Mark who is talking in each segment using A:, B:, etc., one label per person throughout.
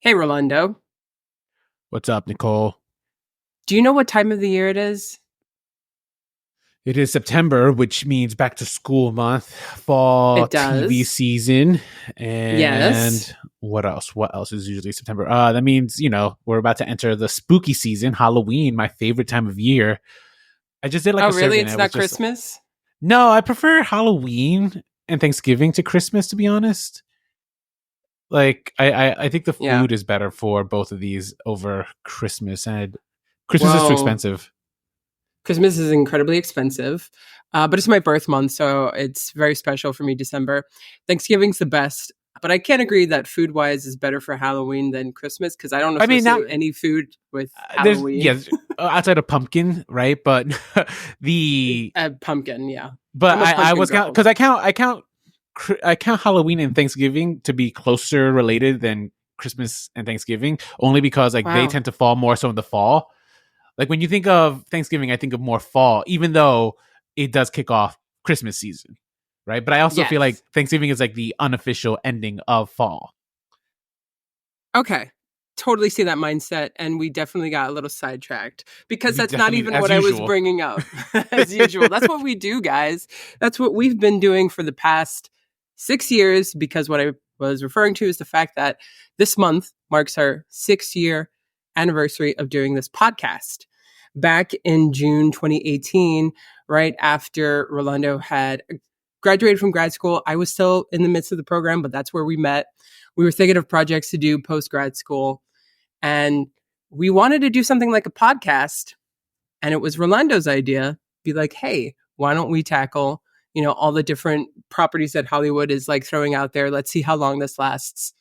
A: Hey, Rolando.
B: What's up, Nicole?
A: Do you know what time of the year it is?
B: It is September, which means back to school month, fall
A: It
B: TV
A: does.
B: season,
A: Yes.
B: and what else? What else is usually September? That means, we're about to enter the spooky season, Halloween, my favorite time of year. I just did like
A: Oh,
B: a
A: really?
B: survey and
A: It's
B: I was
A: not
B: just,
A: Christmas?
B: no, I prefer Halloween and Thanksgiving to Christmas, to be honest. Like, I think the
A: Yeah.
B: food is better for both of these over Christmas, and Christmas is too
A: Whoa.
B: expensive.
A: Christmas is incredibly expensive, but it's my birth month, so it's very special for me, December. Thanksgiving's the best, but I can't agree that food wise is better for Halloween than Christmas because I don't
B: I mean, now
A: associate any food with
B: there's
A: Halloween.
B: yes outside of pumpkin, right? But the
A: Pumpkin, yeah.
B: but
A: I'm a
B: I
A: pumpkin
B: was count
A: girl.
B: because I count Halloween and Thanksgiving to be closer related than Christmas and Thanksgiving, only because like they
A: Wow.
B: tend to fall more so in the fall. Like when you think of Thanksgiving, I think of more fall, even though it does kick off Christmas season, right? But I also feel like
A: Yes.
B: Thanksgiving is like the unofficial ending of fall.
A: Okay. Totally see that mindset. And we definitely got a little sidetracked because
B: We
A: that's not
B: definitely,
A: even
B: as
A: what I was
B: usual.
A: bringing up as usual. That's what we do, guys. That's what we've been doing for the past 6 years because what I was referring to is the fact that this month marks our 6 year anniversary of doing this podcast. Back in June 2018, right after Rolando had graduated from grad school, I was still in the midst of the program, but that's where we met. We were thinking of projects to do post grad school and we wanted to do something like a podcast. And it was Rolando's idea, be like, hey, why don't we tackle, all the different properties that Hollywood is like throwing out there? Let's see how long this lasts.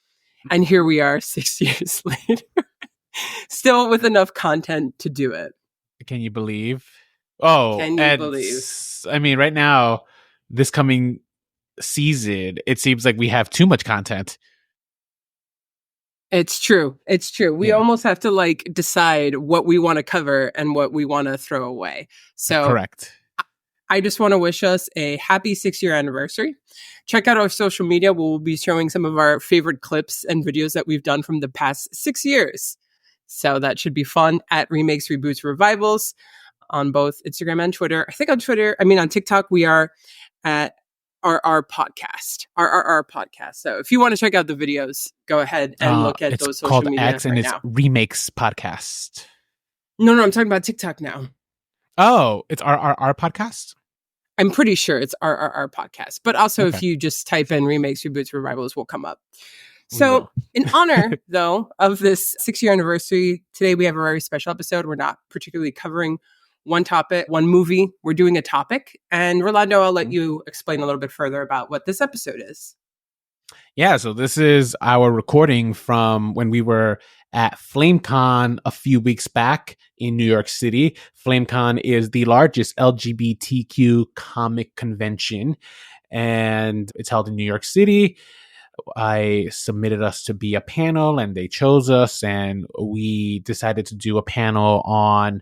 A: And here we are 6 years later, still with enough content to do it.
B: Can you believe? Oh,
A: Can you
B: and
A: believe?
B: I mean, right now, this coming season, it seems like we have too much content.
A: It's true. It's true. We
B: Yeah,
A: almost have to like decide what we want to cover and what we want to throw away. So
B: correct.
A: I just want to wish us a happy 6 year anniversary. Check out our social media. We'll be showing some of our favorite clips and videos that we've done from the past 6 years. So that should be fun at Remakes Reboots Revivals on both Instagram and Twitter. I think on TikTok, we are at our podcast, our podcast. So if you want to check out the videos, go ahead and look at
B: It's
A: those social
B: called
A: media
B: X and
A: right
B: it's
A: now.
B: Remakes podcast.
A: No, I'm talking about TikTok now.
B: Oh, it's our podcast.
A: I'm pretty sure it's our podcast, but also if
B: Okay,
A: you just type in Remakes, Reboots, Revivals, will come up.
B: we
A: So,
B: will.
A: in honor, though, of this 6 year anniversary, today we have a very special episode. We're not particularly covering one topic, one movie. We're doing a topic. And Rolando, I'll let you explain a little bit further about what this episode is.
B: Yeah, so this is our recording from when we were at FlameCon a few weeks back in New York City. FlameCon is the largest LGBTQ comic convention, and it's held in New York City. I submitted us to be a panel, and they chose us, and we decided to do a panel on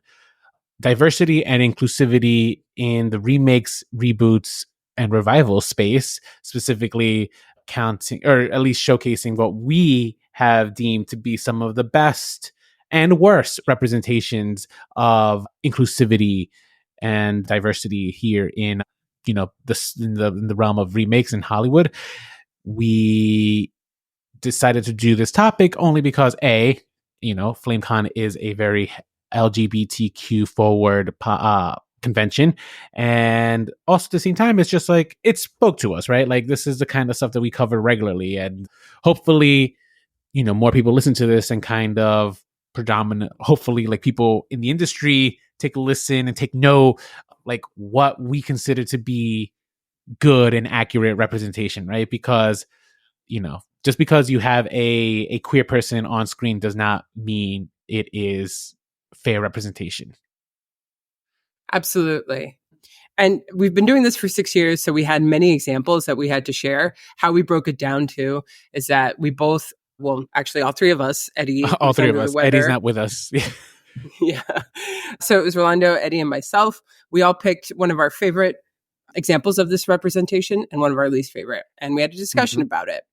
B: diversity and inclusivity in the remakes, reboots, and revival space, specifically counting or at least showcasing what we have deemed to be some of the best and worst representations of inclusivity and diversity here in in the realm of remakes in Hollywood. We decided to do this topic only because FlameCon is a very LGBTQ forward convention, and also at the same time, it's just like it spoke to us, right? Like this is the kind of stuff that we cover regularly, and hopefully, more people listen to this and kind of predominant. Hopefully, like people in the industry take a listen and take note, like what we consider to be good and accurate representation, right? Because just because you have a queer person on screen does not mean it is fair representation.
A: Absolutely. And we've been doing this for 6 years. So we had many examples that we had to share. How we broke it down to is that we both, well, actually, all three of us, Eddie
B: All
A: was
B: three of
A: under the
B: us. Eddie's
A: weather.
B: not with us.
A: Yeah. So it was Rolando, Eddie, and myself. We all picked one of our favorite examples of this representation and one of our least favorite. And we had a discussion
B: Mhm.
A: about it.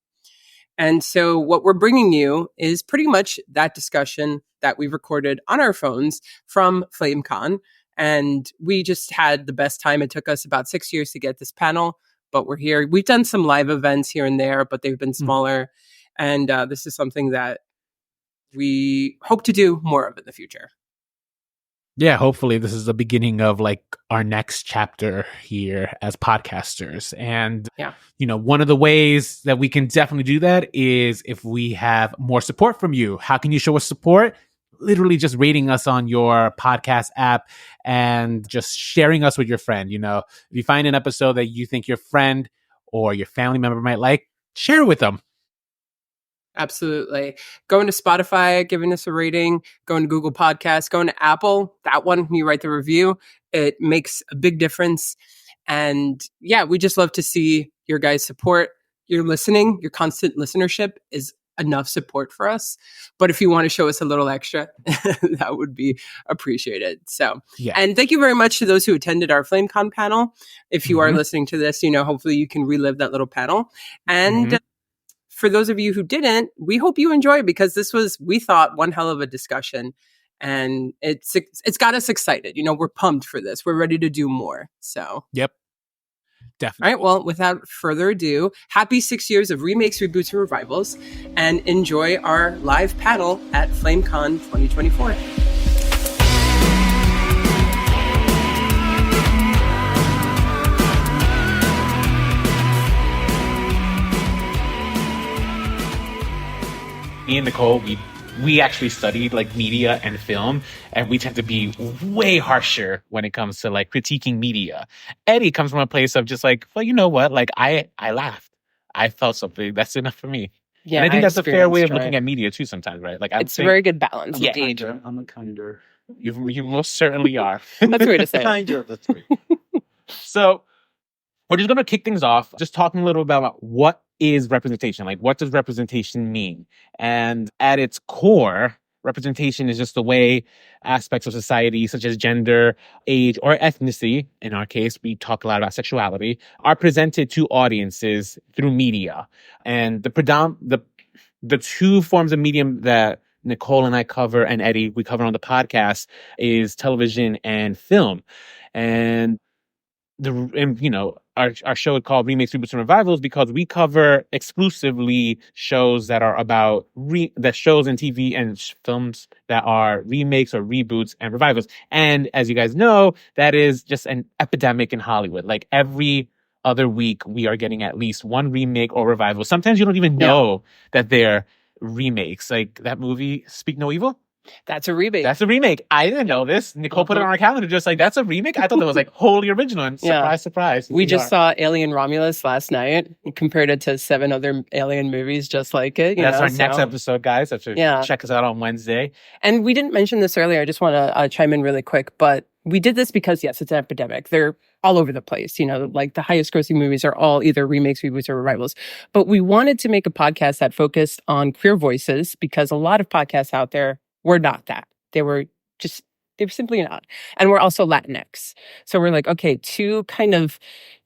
A: And so what we're bringing you is pretty much that discussion that we recorded on our phones from FlameCon. And we just had the best time. It took us about 6 years to get this panel, but we're here. We've done some live events here and there, but they've been smaller. And this is something that we hope to do more of in the future.
B: Yeah, hopefully this is the beginning of like our next chapter here as podcasters. And, one of the ways that we can definitely do that is if we have more support from you. How can you show us support? Literally just rating us on your podcast app and just sharing us with your friend. If you find an episode that you think your friend or your family member might like, share it with them.
A: Absolutely. Going to Spotify, giving us a rating, going to Google Podcasts, going to Apple, that one, you write the review. It makes a big difference. And we just love to see your guys' support. Your listening, your constant listenership is enough support for us. But if you want to show us a little extra, that would be appreciated. So, and thank you very much to those who attended our FlameCon panel. If you are listening to this, hopefully you can relive that little panel. And for those of you who didn't, we hope you enjoy it because this was, we thought, one hell of a discussion. And it's got us excited. We're pumped for this. We're ready to do more. So,
B: yep. Definitely.
A: All right. Well, without further ado, happy 6 years of Remakes, Reboots, and Revivals, and enjoy our live panel at FlameCon 2024.
B: Me and Nicole, we actually studied like media and film, and we tend to be way harsher when it comes to like critiquing media. Eddie comes from a place of just like, well, you know what? Like I laughed. I felt something. That's enough for me. Yeah, and I think that's a fair way of looking at media too sometimes, right? Like
A: it's a very good balance.
B: Yeah, I'm a kinder. You most certainly are.
A: That's the way to say it.
C: Kinder, that's right.
B: So we're just going to kick things off, just talking a little about what is representation? Like, what does representation mean? And at its core, representation is just the way aspects of society, such as gender, age, or ethnicity, in our case, we talk a lot about sexuality, are presented to audiences through media. And the two forms of medium that Nicole and I cover, and Eddie, we cover on the podcast, is television and film. And our show is called Remakes, Reboots, and Revivals because we cover exclusively shows that are about that shows in TV and films that are remakes or reboots and revivals. And as you guys know, that is just an epidemic in Hollywood. Like every other week, we are getting at least one remake or revival. Sometimes you don't even know that they're remakes. Like that movie, Speak No Evil.
A: That's a remake.
B: That's a remake. I didn't know this. Nicole put it on our calendar just like, that's a remake? I thought that was like wholly original. And surprise, surprise.
A: We just saw Alien Romulus last night and compared it to 7 other Alien movies just like it.
B: That's our next episode, guys. So check us out on Wednesday.
A: And we didn't mention this earlier. I just want to chime in really quick. But we did this because, yes, it's an epidemic. They're all over the place. Like the highest grossing movies are all either remakes, reboots, or revivals. But we wanted to make a podcast that focused on queer voices because a lot of podcasts out there were not that. They were simply not. And we're also Latinx. So we're like, okay, 2 kind of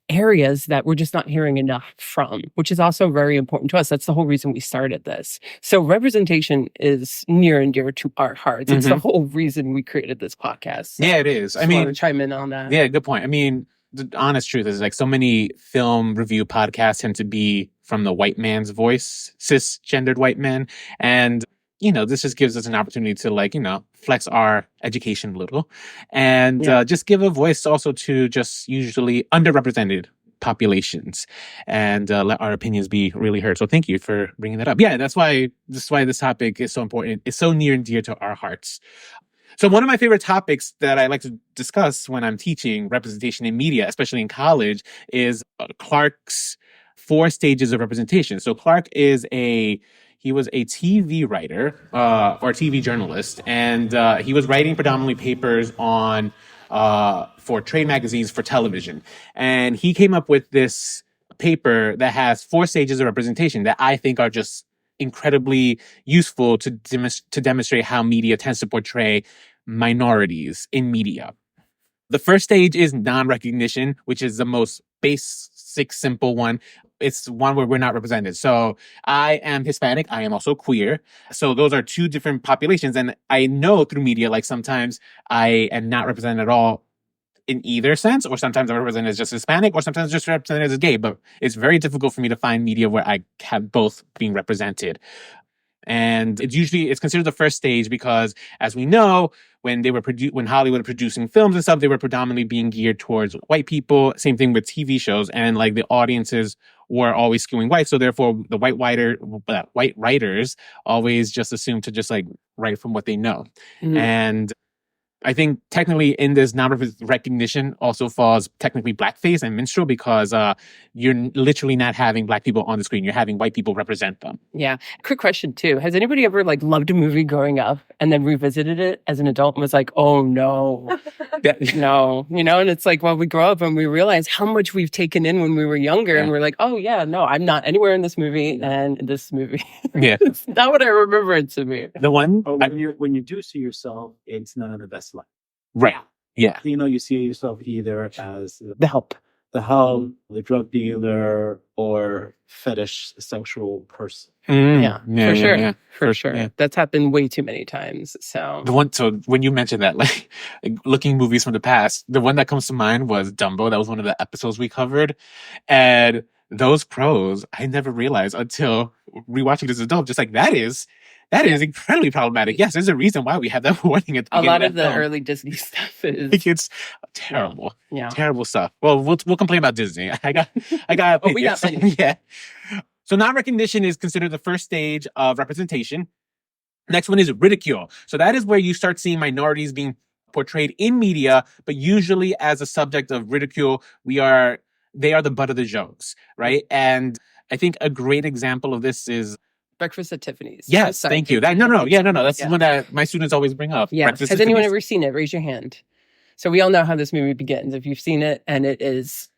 A: areas that we're just not hearing enough from, which is also very important to us. That's the whole reason we started this. So representation is near and dear to our hearts. It's the whole reason we created this podcast. So
B: yeah, it is.
A: I mean, want to chime in on that.
B: Yeah, good point. I mean, the honest truth is like so many film review podcasts tend to be from the white man's voice, cisgendered white man. And this just gives us an opportunity to flex our education a little and just give a voice also to just usually underrepresented populations and let our opinions be really heard. So thank you for bringing that up. Yeah, that's why this topic is so important. It's so near and dear to our hearts. So one of my favorite topics that I like to discuss when I'm teaching representation in media, especially in college, is Clark's 4 stages of representation. So Clark he was a TV writer or TV journalist, and he was writing predominantly papers on for trade magazines for television. And he came up with this paper that has 4 stages of representation that I think are just incredibly useful to demonstrate how media tends to portray minorities in media. The first stage is non-recognition, which is the most basic, simple one. it's one where we're not represented. So I am Hispanic. I am also queer. So those are two different populations. And I know through media, like sometimes I am not represented at all in either sense, or sometimes I'm represented as just Hispanic, or sometimes just represented as gay. But it's very difficult for me to find media where I have both being represented. And it's considered the first stage because, as we know, when Hollywood were producing films and stuff, they were predominantly being geared towards white people. Same thing with TV shows, and like the audiences were always skewing white. So therefore, the white writers always just assumed to just like write from what they know. Mm-hmm. And I think technically in this non-recognition also falls technically blackface and minstrel because you're literally not having black people on the screen. You're having white people represent them.
A: Yeah. Quick question too. Has anybody ever like loved a movie growing up and then revisited it as an adult and was like, oh no, no, and it's like, well, we grow up and we realize how much we've taken in when we were younger and we're like, oh yeah, no, I'm not anywhere in this movie and in this movie.
B: Yeah.
A: It's not what I remember it to be.
B: The one
C: when you do see yourself, it's none of the best life.
B: Right. Yeah.
C: You see yourself either as
A: the help,
C: the drug dealer, or fetish sexual person.
A: Yeah, for sure. Yeah. That's happened way too many times. So
B: when you mentioned that, like looking movies from the past, the one that comes to mind was Dumbo. That was one of the episodes we covered, and those pros I never realized until rewatching this as an adult. Just like that is incredibly problematic. Yes, there's a reason why we have that warning at the beginning.
A: A lot of the early Disney stuff is
B: it's terrible. Yeah. Terrible stuff. Well, we'll complain about Disney. I got
A: we got plenty.
B: Yeah. So non-recognition is considered the first stage of representation. Next one is ridicule. So that is where you start seeing minorities being portrayed in media, but usually as a subject of ridicule. They are the butt of the jokes, right? And I think a great example of this is
A: Breakfast at Tiffany's.
B: Yes, thank you. No. That's one that my students always bring up.
A: Yeah. Has anyone ever seen it? Raise your hand. So we all know how this movie begins. If you've seen it, and it's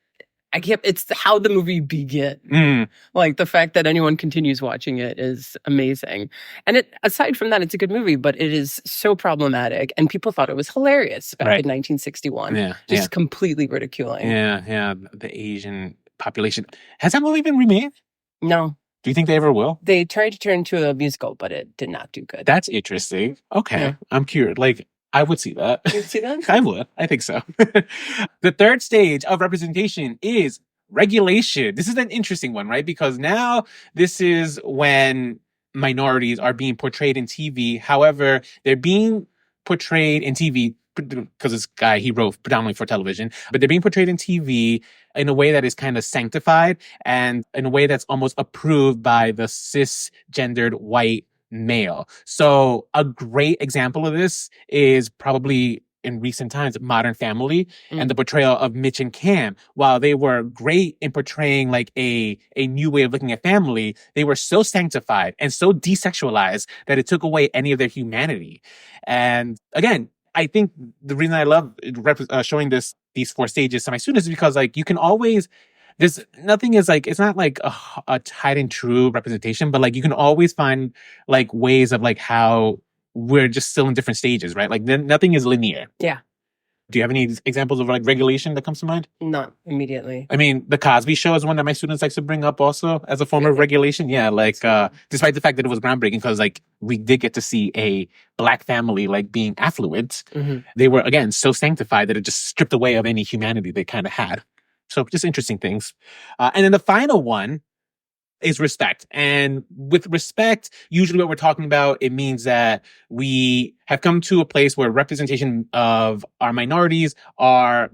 A: how the movie begins. Like the fact that anyone continues watching it is amazing. And aside from that, it's a good movie, but it is so problematic. And people thought it was hilarious back in 1961. Yeah. Just completely ridiculing.
B: Yeah. The Asian population. Has that movie been remade?
A: No.
B: Do you think they ever will?
A: They tried to turn it into a musical, but it did not do good.
B: That's interesting. Okay. Yeah. I'm curious. Like, I would see that.
A: You'd see that?
B: I would. I think so. The third stage of representation is regulation. This is an interesting one, right? Because now this is when minorities are being portrayed in TV. However, they're being portrayed in TV because this guy, he wrote predominantly for television, but they're being portrayed in TV in a way that is kind of sanctified and in a way that's almost approved by the cisgendered white male. So a great example of this is probably in recent times, Modern Family and the portrayal of Mitch and Cam. While they were great in portraying like a new way of looking at family, they were so sanctified and so desexualized that it took away any of their humanity. And again, I think the reason I love showing these four stages to my students is because like you can always, nothing is like, it's not like a tried and true representation, but like you can always find like ways of like how we're just still in different stages, right? Like nothing is linear.
A: Yeah.
B: Do you have any examples of like regulation that comes to mind?
A: Not immediately.
B: I mean, the Cosby Show is one that my students like to bring up also as a form of regulation. Yeah, like despite the fact that it was groundbreaking because like we did get to see a black family like being affluent. They were again so sanctified that it just stripped away of any humanity they kind of had. So just interesting things. And then the final one is respect. And with respect, usually what we're talking about, it means that we have come to a place where representation of our minorities are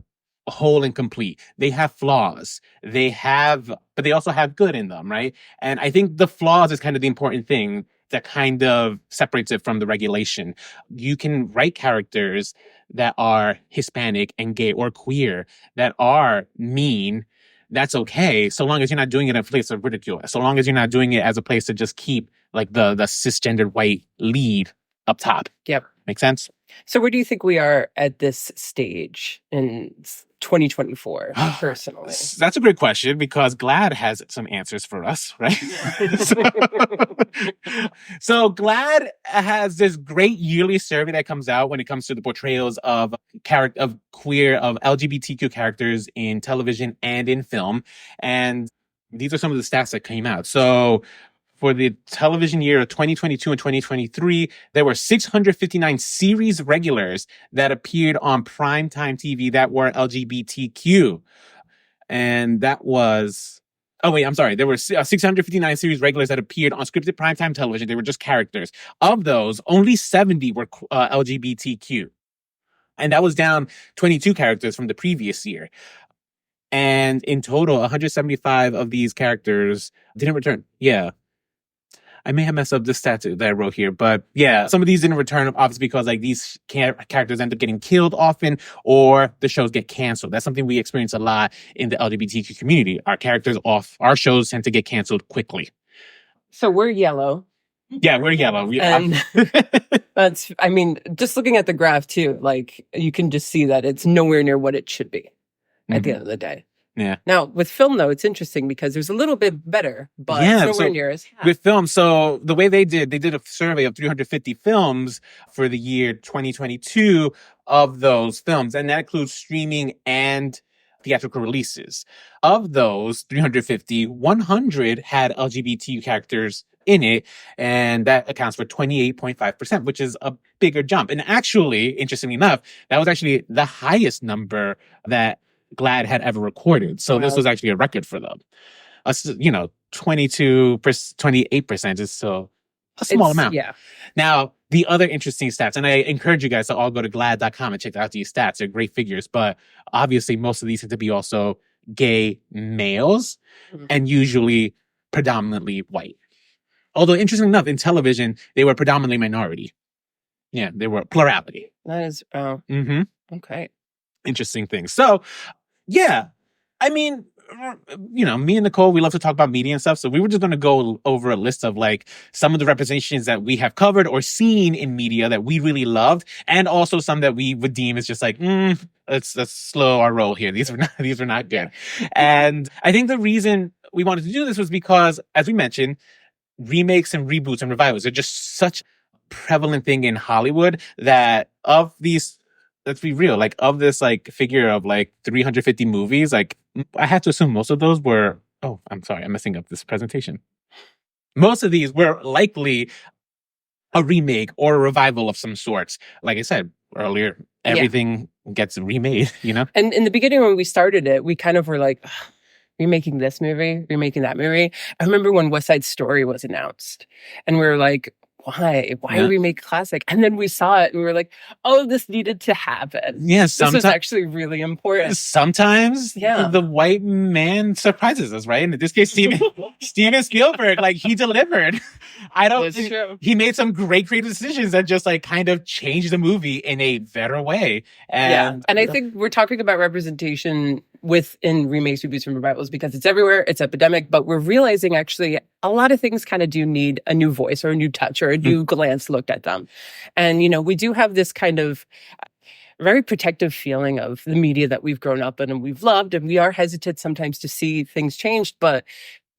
B: whole and complete. They have flaws. But they also have good in them, right? And I think the flaws is kind of the important thing that kind of separates it from the regulation. You can write characters that are Hispanic and gay or queer that are mean. That's okay, so long as you're not doing it in a place of ridicule. So long as you're not doing it as a place to just keep like the cisgendered white lead up top.
A: Yep.
B: Make sense?
A: So where do you think we are at this stage in 2024, personally?
B: That's a great question because GLAAD has some answers for us, right? So GLAAD has this great yearly survey that comes out when it comes to the portrayals of LGBTQ characters in television and in film. And these are some of the stats that came out. So for the television year of 2022 and 2023, there were 659 series regulars that appeared on primetime TV that were LGBTQ. And that was... Oh, wait, I'm sorry. There were 659 series regulars that appeared on scripted primetime television. They were just characters. Of those, only 70 were LGBTQ. And that was down 22 characters from the previous year. And in total, 175 of these characters didn't return. Yeah. I may have messed up the stats that I wrote here, but yeah, some of these didn't return, obviously, because like these characters end up getting killed often, or the shows get canceled. That's something we experience a lot in the LGBTQ community. Our shows tend to get canceled quickly.
A: So we're yellow.
B: Yeah, we're yellow.
A: And just looking at the graph too, like you can just see that it's nowhere near what it should be at the end of the day.
B: Yeah.
A: Now, with film, though, it's interesting because there's a little bit better, but it's nowhere near as high.
B: With film, so the way they did a survey of 350 films for the year 2022 of those films, and that includes streaming and theatrical releases. Of those 350, 100 had LGBT characters in it, and that accounts for 28.5%, which is a bigger jump. And actually, interestingly enough, that was actually the highest number that GLAAD had ever recorded. So this was actually a record for them. 28% is still a small amount.
A: Yeah.
B: Now, the other interesting stats, and I encourage you guys to all go to GLAAD.com and check out these stats. They're great figures, but obviously most of these tend to be also gay males and usually predominantly white. Although, interestingly enough, in television, they were predominantly minority. Yeah, they were plurality.
A: That is, okay.
B: Interesting thing. So, yeah, I mean, me and Nicole, we love to talk about media and stuff. So we were just going to go over a list of like some of the representations that we have covered or seen in media that we really loved, and also some that we would deem as just like, let's slow our roll here. These were not good. And I think the reason we wanted to do this was because, as we mentioned, remakes and reboots and revivals are just such a prevalent thing in Hollywood that of these, let's be real, like of this like figure of like 350 movies, like I have to assume most of those were, I'm sorry, I'm messing up this presentation. Most of these were likely a remake or a revival of some sorts. Like I said earlier, everything gets remade, And
A: in the beginning when we started it, we kind of were like, remaking this movie, remaking that movie. I remember when West Side Story was announced and we were like, why remake classic? And then we saw it and we were like, this needed to happen.
B: Yes,
A: this was actually really important.
B: Sometimes the white man surprises us, right? And in this case, Steven Spielberg, like he delivered. He made some great creative decisions that just like kind of changed the movie in a better way. And
A: I think we're talking about representation within remakes, reboots, and revivals because it's everywhere, it's epidemic, but we're realizing actually a lot of things kind of do need a new voice or a new touch or a new glance looked at them. And, we do have this kind of very protective feeling of the media that we've grown up in and we've loved, and we are hesitant sometimes to see things changed, but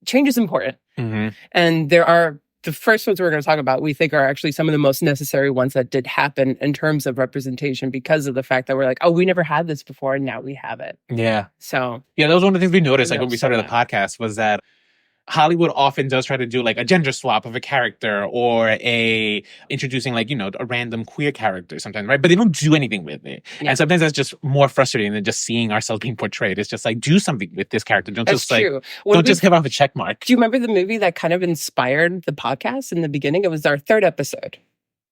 A: change is important. And there are the first ones we're going to talk about, we think are actually some of the most necessary ones that did happen in terms of representation because of the fact that we're like, we never had this before and now we have it.
B: Yeah.
A: So.
B: Yeah, that was one of the things we noticed like when we started the podcast was that Hollywood often does try to do like a gender swap of a character or introducing like, a random queer character sometimes, right? But they don't do anything with it. Yeah. And sometimes that's just more frustrating than just seeing ourselves being portrayed. It's just like, do something with this character. Don't just give off a check mark.
A: Do you remember the movie that kind of inspired the podcast in the beginning? It was our third episode.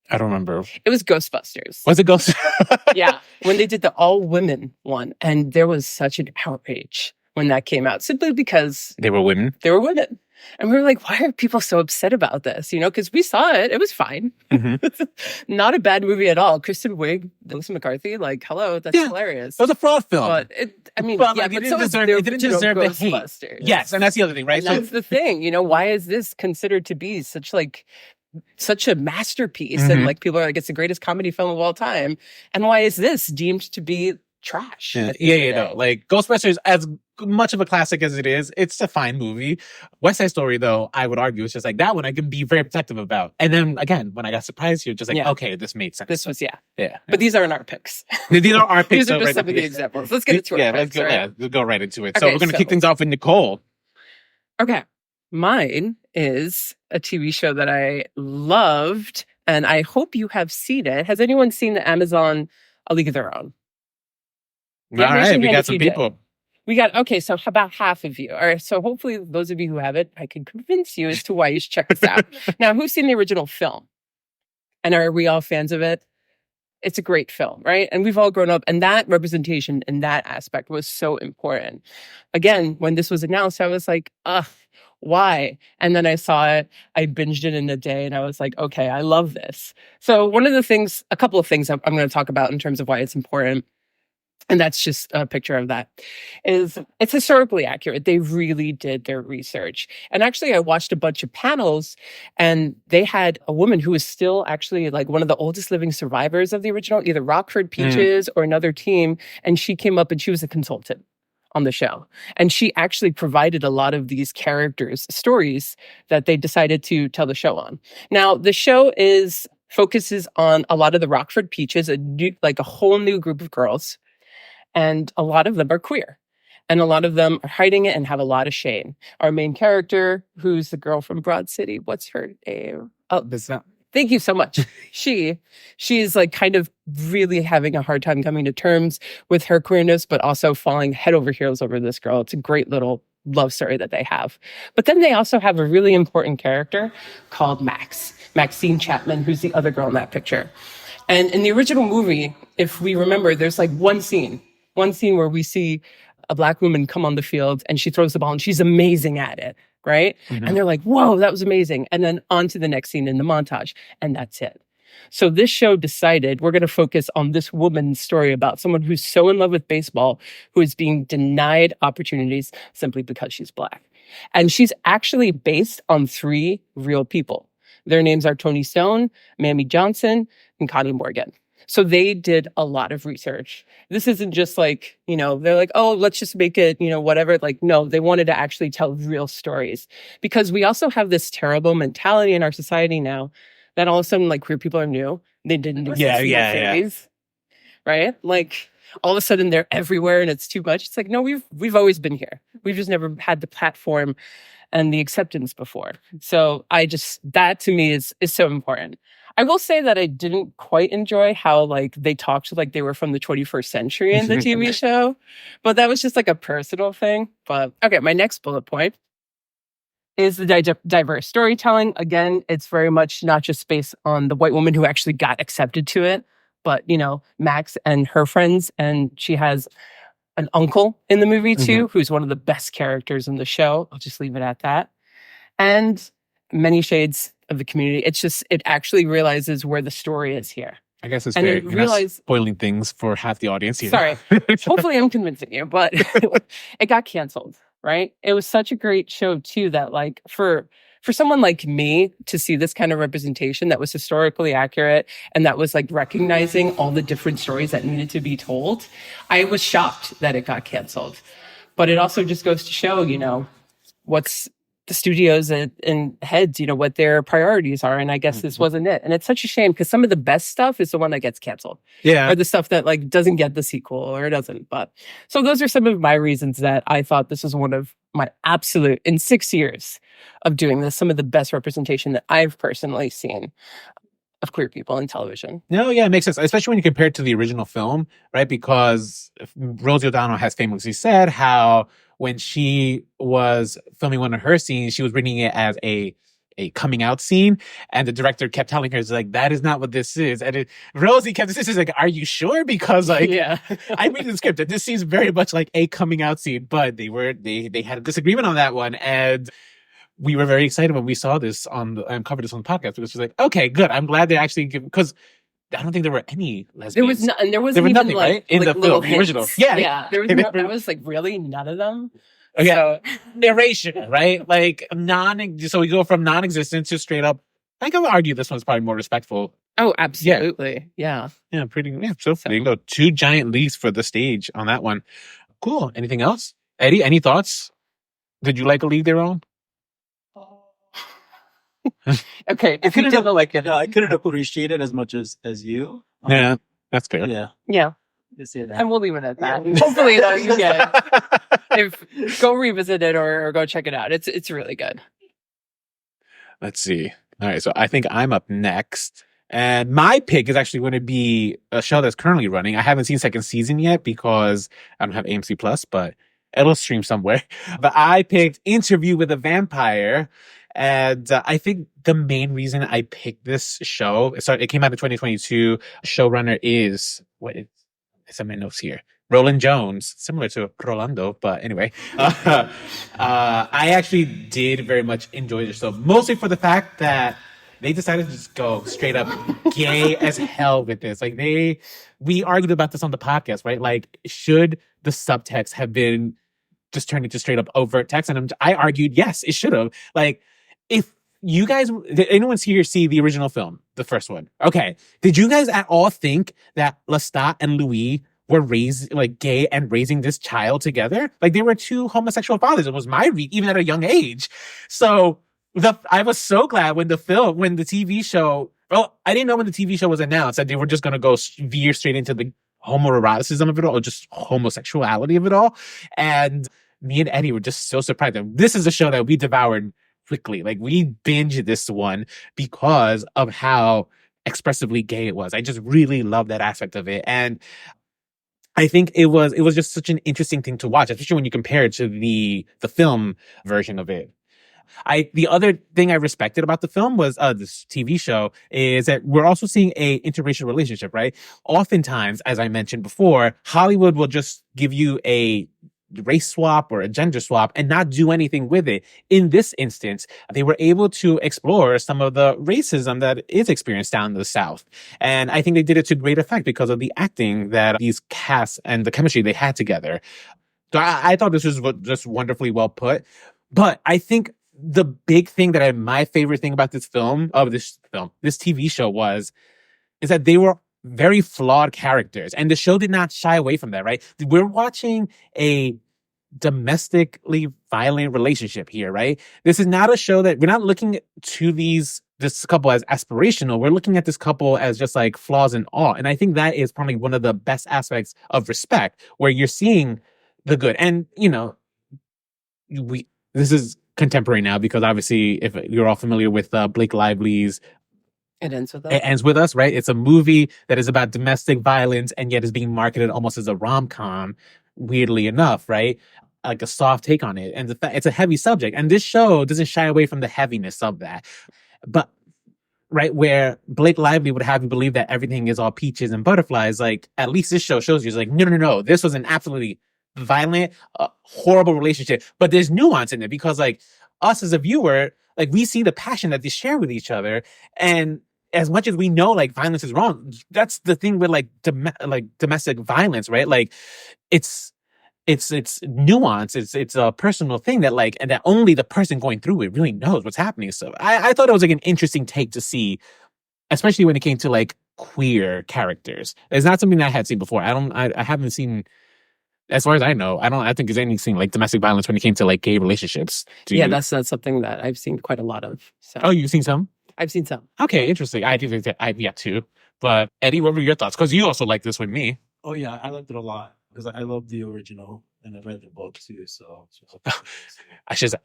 B: I don't remember.
A: It was Ghostbusters.
B: Was it Ghostbusters?
A: Yeah. When they did the all women one. And there was such an outrage when that came out, simply because
B: they were women.
A: And we were like, why are people so upset about this? Because we saw it. It was fine. Not a bad movie at all. Kristen Wiig, Melissa McCarthy, like, hello, that's hilarious.
B: It was a fraud film.
A: But it didn't deserve the hate.
B: Yes, and that's the other thing, right?
A: That's the thing. Why is this considered to be such a masterpiece? And like people are like, it's the greatest comedy film of all time. And why is this deemed to be trash?
B: No. Like Ghostbusters, as much of a classic as it is, it's a fine movie. West Side Story, though, I would argue, is just like that one I can be very protective about. And then again, when I got surprised here, just like, okay, this made sense.
A: This was, But these aren't our picks.
B: These are our picks.
A: These are just some of the examples. Let's get into it.
B: Let's go right into it. So we're going to kick things off with Nicole.
A: Okay. Mine is a TV show that I loved, and I hope you have seen it. Has anyone seen the Amazon A League of Their Own? Yeah,
B: All
A: raise
B: right,
A: your
B: we
A: hand
B: got
A: if
B: some
A: you did.
B: people.
A: We got, okay, so about half of you. All right, so hopefully those of you who have it, I can convince you as to why you should check this out. Now, who's seen the original film? And are we all fans of it? It's a great film, right? And we've all grown up, and that representation and that aspect was so important. Again, when this was announced, I was like, ugh, why? And then I saw it, I binged it in a day, and I was like, okay, I love this. So a couple of things I'm going to talk about in terms of why it's important, and that's just a picture of that, is it's historically accurate. They really did their research. And actually, I watched a bunch of panels, and they had a woman who was still actually like one of the oldest living survivors of the original, either Rockford Peaches or another team. And she came up and she was a consultant on the show. And she actually provided a lot of these characters' stories that they decided to tell the show on. Now, the show focuses on a lot of the Rockford Peaches, a whole new group of girls. And a lot of them are queer. And a lot of them are hiding it and have a lot of shame. Our main character, who's the girl from Broad City, what's her name? Oh, thank you so much. She's like kind of really having a hard time coming to terms with her queerness, but also falling head over heels over this girl. It's a great little love story that they have. But then they also have a really important character called Maxine Chapman, who's the other girl in that picture. And in the original movie, if we remember, there's like one scene where we see a Black woman come on the field and she throws the ball and she's amazing at it, right? Mm-hmm. And they're like, whoa, that was amazing. And then on to the next scene in the montage, and that's it. So this show decided we're going to focus on this woman's story about someone who's so in love with baseball, who is being denied opportunities simply because she's Black. And she's actually based on 3 real people. Their names are Tony Stone, Mamie Johnson, and Connie Morgan. So they did a lot of research. This isn't just like, they're like, oh, let's just make it, whatever. Like, no, they wanted to actually tell real stories, because we also have this terrible mentality in our society now that all of a sudden, like, queer people are new. They didn't exist in the 30s, right? Like, all of a sudden they're everywhere and it's too much. It's like, no, we've always been here. We've just never had the platform and the acceptance before. So that to me is so important. I will say that I didn't quite enjoy how like they talked like they were from the 21st century in the TV show, but that was just like a personal thing. But okay, my next bullet point is the diverse storytelling. Again, it's very much not just based on the white woman who actually got accepted to it, but Max and her friends, and she has an uncle in the movie too, who's one of the best characters in the show. I'll just leave it at that. And many shades of the community. It actually realizes where the story is here.
B: I guess it's fair. You're not spoiling things for half the audience here.
A: Sorry. Hopefully I'm convincing you, but it got canceled, right? It was such a great show too that like for someone like me to see this kind of representation that was historically accurate and that was like recognizing all the different stories that needed to be told, I was shocked that it got canceled. But it also just goes to show, what's the studios and heads, what their priorities are. And I guess this wasn't it. And it's such a shame because some of the best stuff is the one that gets canceled. Yeah. Or the stuff that like doesn't get the sequel or doesn't. But so those are some of my reasons that I thought this was one of my absolute, in 6 years of doing this, some of the best representation that I've personally seen of queer people in television.
B: No, yeah, it makes sense, especially when you compare it to the original film, right? Because Rosie O'Donnell has famously said how when she was filming one of her scenes, she was reading it as a coming out scene, and the director kept telling her, like, that is not what this is. And Rosie kept this is like, are you sure? Because like, yeah, I read the script and this seems very much like a coming out scene, but they had a disagreement on that one, and we were very excited when we saw this and covered this on the podcast, because it was like, okay, good. I'm glad they actually because I don't think there were any lesbians.
A: There wasn't even
B: nothing,
A: like,
B: right? In
A: like
B: the film, the original.
A: Yeah. There was I was like, really? None of them?
B: Okay. So, narration, right? Like so we go from non-existent to straight up. I can argue this one's probably more respectful.
A: Oh, absolutely. Yeah.
B: Yeah, pretty. Yeah, so there you go. 2 giant leaps for the stage on that one. Cool. Anything else? Eddie, any thoughts? Did you like A League Their Own?
A: Okay.
C: I couldn't appreciate it as much as you.
B: Yeah, that's fair.
C: Yeah.
A: Yeah.
C: Just say that.
A: And we'll leave it at that. Hopefully, though, you get it. Go revisit it or go check it out. It's really good.
B: Let's see. All right, so I think I'm up next. And my pick is actually going to be a show that's currently running. I haven't seen second season yet because I don't have AMC Plus, but it'll stream somewhere. But I picked Interview with a Vampire. And I think the main reason I picked this show, it came out in 2022. Showrunner is, it's in my notes here, Roland Jones, similar to Rolando, but anyway. I actually did very much enjoy the show, mostly for the fact that they decided to just go straight up gay as hell with this. Like we argued about this on the podcast, right? Like, should the subtext have been just turned into straight up overt text? And I argued, yes, it should have. Like, if you guys, did anyone here see the original film, the first one? Okay. Did you guys at all think that Lestat and Louis were raised like gay and raising this child together? Like, they were two homosexual fathers. It was my read, even at a young age. So I was so glad when the TV show, well, I didn't know when the TV show was announced that they were just going to go veer straight into the homoeroticism of it all, or just homosexuality of it all. And me and Eddie were just so surprised. And this is a show that we devoured quickly. Like, we binged this one because of how expressively gay it was. I just really love that aspect of it. And I think it was just such an interesting thing to watch, especially when you compare it to the film version of it. The other thing I respected about the film was this TV show is that we're also seeing a interracial relationship, right? Oftentimes, as I mentioned before, Hollywood will just give you a race swap or a gender swap and not do anything with it. In this instance, they were able to explore some of the racism that is experienced down in the South. And I think they did it to great effect because of the acting that these casts and the chemistry they had together. So I thought this was just wonderfully well put. But I think the big thing my favorite thing about this TV show is that they were very flawed characters, and the show did not shy away from that, right? We're watching a domestically violent relationship here, right? This is not a show that we're not looking to this couple as aspirational. We're looking at this couple as just like flaws and all. And I think that is probably one of the best aspects of Respect, where you're seeing the good. And, this is contemporary now because obviously if you're all familiar with Blake Lively's
A: It Ends With Us.
B: It Ends With Us, right? It's a movie that is about domestic violence and yet is being marketed almost as a rom-com, weirdly enough, right? Like a soft take on it. And it's a heavy subject. And this show doesn't shy away from the heaviness of that. But, right, where Blake Lively would have you believe that everything is all peaches and butterflies, like, at least this show shows you, it's like, no. This was an absolutely violent, horrible relationship. But there's nuance in it because, like, us as a viewer, like, we see the passion that they share with each other. And as much as we know, like, violence is wrong, that's the thing with, like, domestic violence, right? Like, it's nuance. It's a personal thing that, like, and that only the person going through it really knows what's happening. So I thought it was, like, an interesting take to see, especially when it came to, like, queer characters. It's not something that I had seen before. I haven't seen, as far as I know, I think there's anything like domestic violence when it came to like gay relationships.
A: That's something that I've seen quite a lot of. So.
B: Oh, you've seen some?
A: I've seen some.
B: Okay, interesting. I do think that I've yet to. But Eddie, what were your thoughts? Because you also like this with me.
C: Oh yeah, I liked it a lot because I love the original and I read the book too. So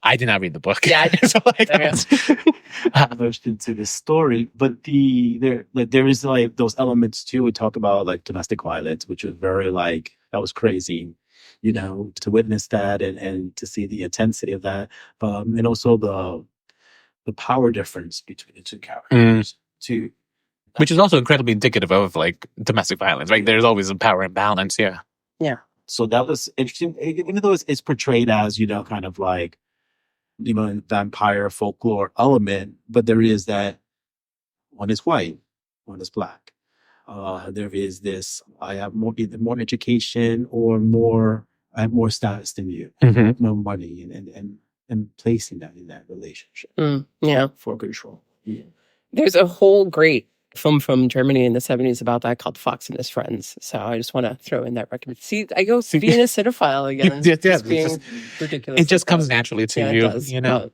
B: I did not read the book.
A: Yeah, I did.
B: So
C: I immersed into this story, but there is like those elements too. We talk about like domestic violence, which was very like that was crazy, to witness that and to see the intensity of that, and also the power difference between the two characters too.
B: Which is also incredibly indicative of like domestic violence, right? There's always a power imbalance, yeah.
A: Yeah.
C: So that was interesting, even though it's portrayed as, kind of like, vampire folklore element, but there is that one is white, one is black. There is this, I have either more education or I have more status than you, more money, and placing that in that relationship.
A: Yeah.
C: For control. Yeah.
A: There's a whole great film from Germany in the 70s about that called Fox and His Friends. So I just want to throw in that recommendation. See, I go being a cinephile again. Being ridiculous.
B: It just comes naturally to you.
A: It does.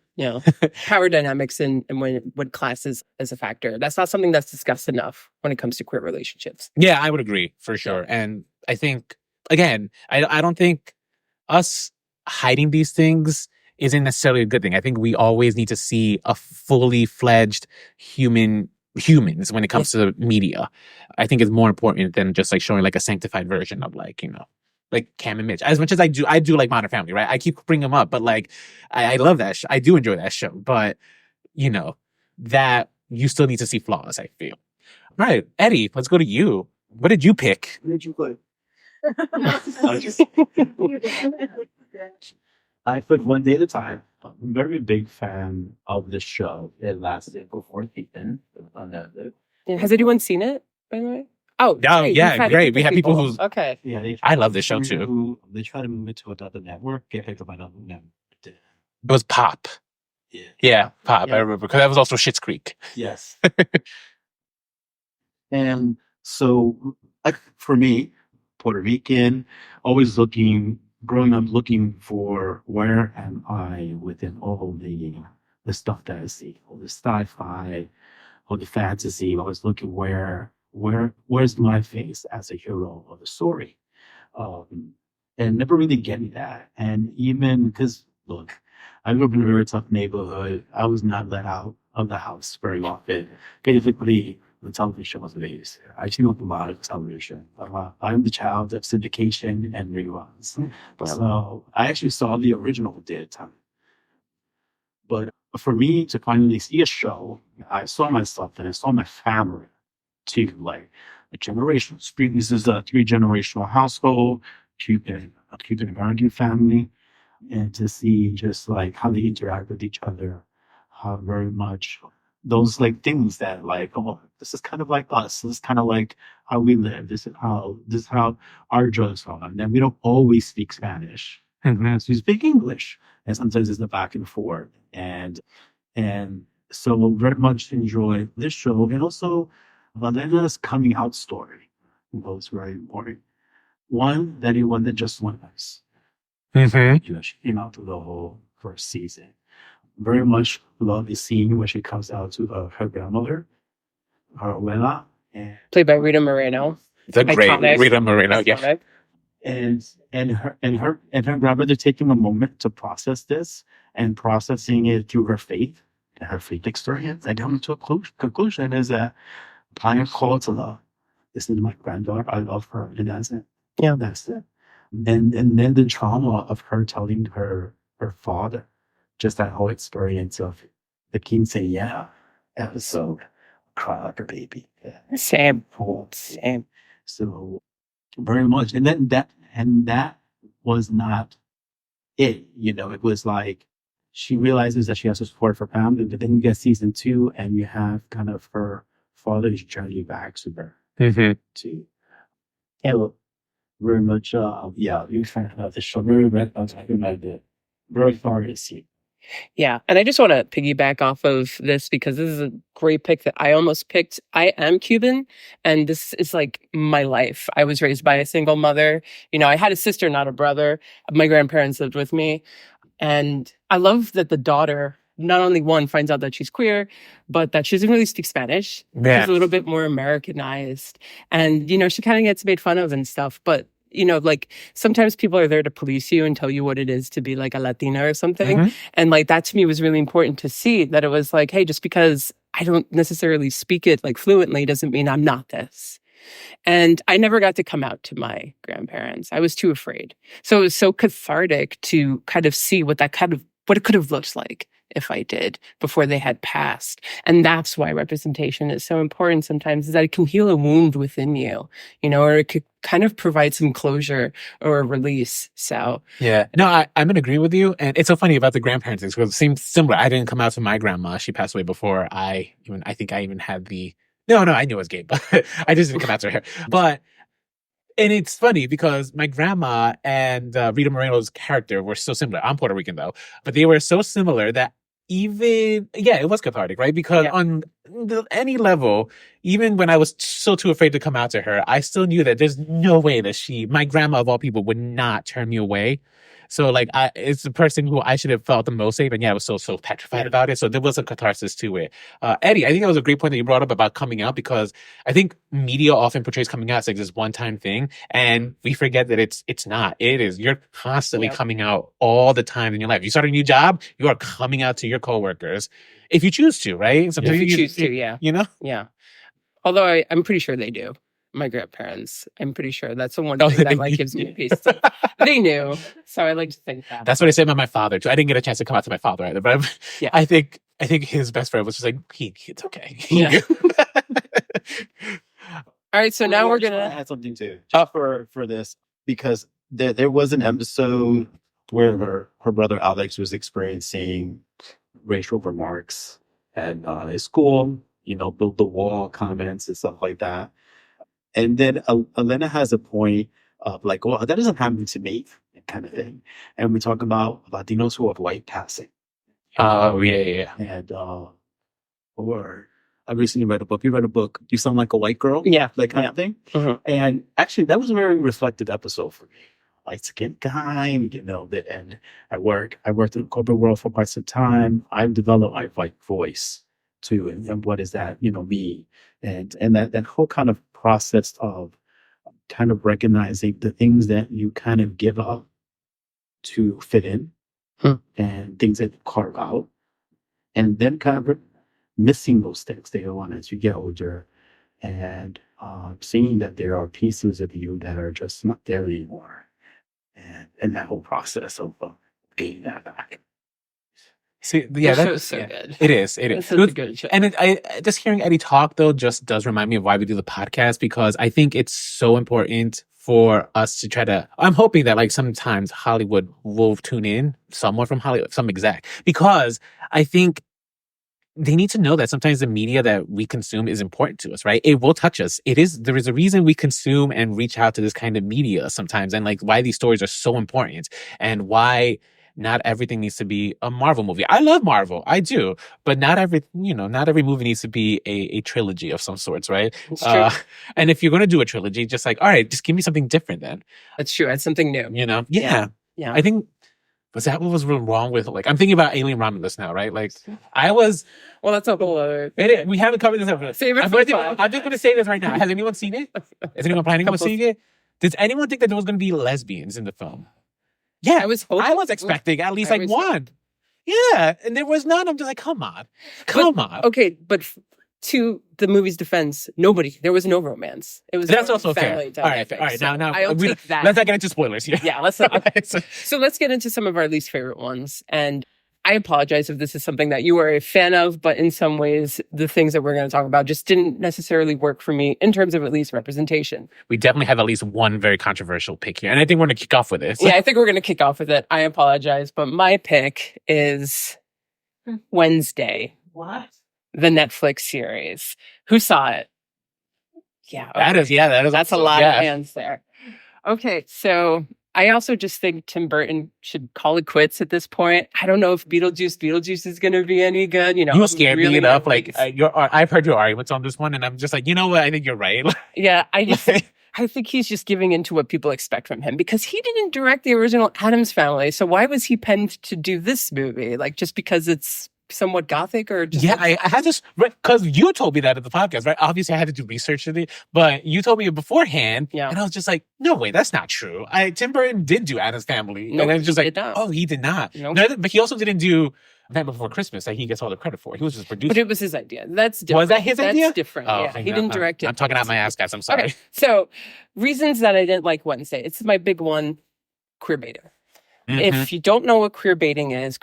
A: But, power dynamics and when class is a factor. That's not something that's discussed enough when it comes to queer relationships.
B: Yeah, I would agree for sure. Yeah. And I think, again, I don't think us hiding these things isn't necessarily a good thing. I think we always need to see a fully fledged humans when it comes to media. I think it's more important than just like showing like a sanctified version of like, like Cam and Mitch. As much as I do like Modern Family, right? I keep bringing them up, but like I love that show. I do enjoy that show, but that you still need to see flaws, I feel. All right, Eddie, let's go to you. What did you pick?
C: What did you put? I put One Day at a Time. I'm a very big fan of the show. It lasted before season on Netflix.
A: Has anyone seen it, by the way? Oh,
B: great. Yeah, great. We have people who...
A: Okay.
C: Yeah,
B: I love this show, too.
C: They try to move it to another network, get picked up by another network.
B: It was Pop. Yeah, Pop. Yeah. I remember, because that was also Schitt's Creek.
C: Yes. And so, for me, Puerto Rican, always growing up looking for where am I within all the stuff that I see, all the sci-fi, all the fantasy. I was looking where's my face as a hero of the story, and never really getting that. And even because look, I grew up in a very tough neighborhood. I was not let out of the house very often. Basically, the television was a babysitter. I tuned up a lot of television. I'm the child of syndication and reruns. So I actually saw the original Day at a Time. But for me to finally see a show, I saw myself and I saw my family too, like a generation. This is a 3-generational household, Cuban American family. And to see just like how they interact with each other, how very much those like things that like, oh, this is kind of like us. This is kind of like how we live. This is how our drugs are. And then we don't always speak Spanish. And we speak English. And sometimes it's the back and forth. And so very much enjoy this show. And also Valena's coming out story was very important. One, that it wasn't just one nice. She came out through the whole first season. Very much love the scene when she comes out to her grandmother, her abuela, and
A: played by Rita Moreno.
B: The great iconic. Rita Moreno, yeah.
C: And her grandmother taking a moment to process this and processing it through her faith and her faith experience and coming to a conclusion is that applying a call to love. This is my granddaughter. I love her, and that's it.
A: Yeah,
C: that's it. And then the trauma of her telling her father, just that whole experience of the quinceañera episode, cry like a baby.
A: Same.
C: So very much, and then that was not it. It was like she realizes that she has to support her family, but then you get season 2, and you have kind of her father's journey back to her. To very much, you fan of the show. Very sorry to see.
A: Yeah. And I just want to piggyback off of this because this is a great pick that I almost picked. I am Cuban, and this is like my life. I was raised by a single mother. I had a sister, not a brother. My grandparents lived with me. And I love that the daughter, not only one, finds out that she's queer, but that she doesn't really speak Spanish. Yeah. She's a little bit more Americanized. And, she kind of gets made fun of and stuff. But, like sometimes people are there to police you and tell you what it is to be like a Latina or something. And like that to me was really important to see that it was like, hey, just because I don't necessarily speak it like fluently doesn't mean I'm not this. And I never got to come out to my grandparents. I was too afraid. So it was so cathartic to kind of see what it could have looked like if I did before they had passed. And that's why representation is so important sometimes, is that it can heal a wound within you, or it could kind of provide some closure or a release. So
B: yeah, no, I'm in agreement with you. And it's so funny about the grandparents things because it seems similar. I didn't come out to my grandma. She passed away before I think I even had no, I knew I was gay, but I just didn't come out to her. And it's funny because my grandma and Rita Moreno's character were so similar. I'm Puerto Rican though, but they were so similar that it was cathartic, right? Because on any level, even when I was so too afraid to come out to her, I still knew that there's no way that my grandma of all people, would not turn me away. So like, it's the person who I should have felt the most safe, and I was so petrified about it. So there was a catharsis to it. Eddie, I think that was a great point that you brought up about coming out, because I think media often portrays coming out as like this one-time thing, and we forget that it's not. It is. You're constantly coming out all the time in your life. You start a new job, you are coming out to your coworkers if you choose to, right?
A: Sometimes if you choose to, yeah.
B: You know?
A: Yeah. Although I'm pretty sure they do. My grandparents, I'm pretty sure that's the one thing that like gives me peace. They knew, so I like to think that.
B: That's what I say about my father too. I didn't get a chance to come out to my father either, but I think his best friend was just like, it's okay.
A: Yeah. All right, so now we're gonna
C: add something too, just for this, because there was an episode where her brother Alex was experiencing racial remarks at his school. Build the wall comments and stuff like that. And then Elena has a point of like, well, that doesn't happen to me, kind of thing. And we talk about Latinos who have white passing.
B: Oh, yeah.
C: And, or I recently read a book. You read a book, You Sound Like a White Girl?
A: Yeah.
C: That kind of thing.
A: Mm-hmm.
C: And actually, that was a very reflective episode for me. Light-skinned guy, and I worked in the corporate world for quite some time. I've developed my white voice too. And what does that, mean? And that whole kind of process of kind of recognizing the things that you kind of give up to fit in, and things that you carve out, and then kind of missing those things later on as you get older, and seeing that there are pieces of you that are just not there anymore, and that whole process of getting that back.
B: See, yeah,
A: that's so good.
B: It is.
A: It's such a good show.
B: And just hearing Eddie talk though just does remind me of why we do the podcast, because I think it's so important for us to try to. I'm hoping that like sometimes Hollywood will tune in, someone from Hollywood, some exec, because I think they need to know that sometimes the media that we consume is important to us, right? It will touch us. There is a reason we consume and reach out to this kind of media sometimes, and like why these stories are so important, and why not everything needs to be a Marvel movie. I love Marvel. I do. But not every movie needs to be a trilogy of some sorts, right?
A: It's true.
B: And if you're going to do a trilogy, just like, all right, just give me something different then.
A: That's true. Add something new.
B: Yeah. I think, was that what was wrong with, like, I'm thinking about Alien Romulus now, right? Like, well,
A: that's a whole other...
B: We haven't covered this episode.
A: Save it
B: I'm
A: for
B: just going to say this right now. Has anyone seen it? Is anyone planning on seeing it? Does anyone think that there was going to be lesbians in the film? Yeah, I was expecting at least like one. Yeah, and there was none. I'm just like, come on.
A: Okay, but to the movie's defense, there was no romance. It was
B: that's also fair.
A: All
B: right.
A: So
B: now
A: I'll take that.
B: Let's not get into spoilers here.
A: Yeah, let's not. So let's get into some of our least favorite ones. And I apologize if this is something that you are a fan of, but in some ways, the things that we're going to talk about just didn't necessarily work for me in terms of at least representation.
B: We definitely have at least one very controversial pick here, and I think we're going to kick off with this.
A: Yeah, I think we're going to kick off with it. I apologize, but my pick is Wednesday.
B: What?
A: The Netflix series. Who saw it? Yeah. Okay. That's a lot of hands there. Okay, so I also just think Tim Burton should call it quits at this point. I don't know if Beetlejuice is going to be any good.
B: You scared me enough. Like I've heard your arguments on this one, and I'm just like, you know what? I think you're right.
A: Yeah, I think he's just giving into what people expect from him, because he didn't direct the original Addams Family. So why was he penned to do this movie? Like, just because it's somewhat gothic, or just
B: I had this because you told me that at the podcast, right? Obviously I had to do research in it, but you told me beforehand, and I was just like, no way, that's not true. Tim Burton did do Addams Family, and I was just like, oh, he did not.
A: Nope.
B: No, but he also didn't do Night Before Christmas that he gets all the credit for. He was just producing.
A: But it was his idea. That's different.
B: Was that his idea?
A: That's different.
B: Oh,
A: yeah, he didn't direct it.
B: I'm talking out my ass, guys. I'm sorry.
A: Okay. So reasons that I didn't like Wednesday. It's my big one: queer baiting. Mm-hmm. If you don't know what queer baiting is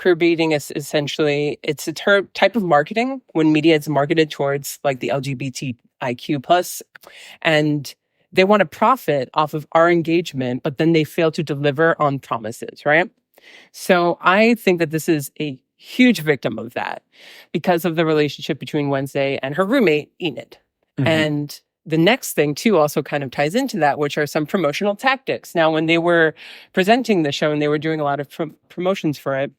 A: essentially, it's a type of marketing when media is marketed towards like the LGBTIQ plus, and they want to profit off of our engagement, but then they fail to deliver on promises, right? So I think that this is a huge victim of that because of the relationship between Wednesday and her roommate, Enid. Mm-hmm. And the next thing, too, also kind of ties into that, which are some promotional tactics. Now, when they were presenting the show and they were doing a lot of promotions for it,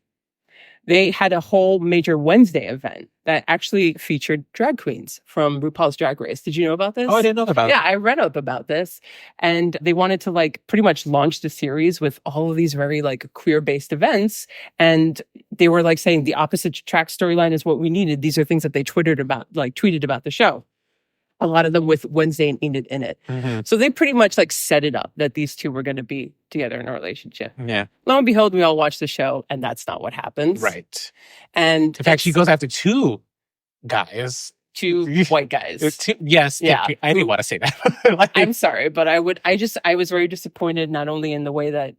A: They had a whole major Wednesday event that actually featured drag queens from RuPaul's Drag Race. Did you know about this?
B: Oh, I didn't know about it.
A: Yeah, I read up about this. And they wanted to like pretty much launch the series with all of these very like queer-based events. And they were like saying the opposite track storyline is what we needed. These are things that they tweeted about the show. A lot of them with Wednesday and Enid in it.
B: Mm-hmm.
A: So they pretty much like set it up that these two were going to be together in a relationship.
B: Yeah.
A: Lo and behold, we all watch the show and that's not what happens.
B: Right.
A: And
B: in fact, she goes after two guys.
A: Two white guys.
B: Yes.
A: Yeah.
B: I didn't want to say that.
A: I'm sorry, but I was very disappointed not only in the way that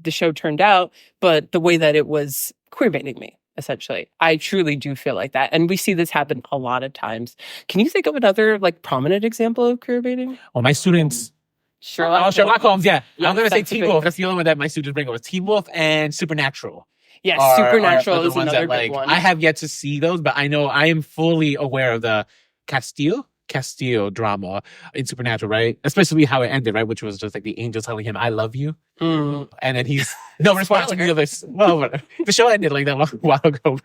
A: the show turned out, but the way that it was queerbaiting me. Essentially, I truly do feel like that, and we see this happen a lot of times. Can you think of another like prominent example of queerbaiting?
B: Well, my students,
A: Sherlock
B: Holmes. Yeah,
A: Yeah,
B: I'm gonna say
A: that's
B: Teen Wolf. That's the only one that my students bring over. Teen Wolf and Supernatural.
A: Yeah, Supernatural
B: are the
A: is
B: ones
A: another
B: that,
A: big one.
B: I have yet to see those, but I know I am fully aware of the Castile drama in Supernatural, right? Especially how it ended, right? Which was just like the angel telling him, "I love you," and then he's no response to the other. Well, the show ended like that a while ago.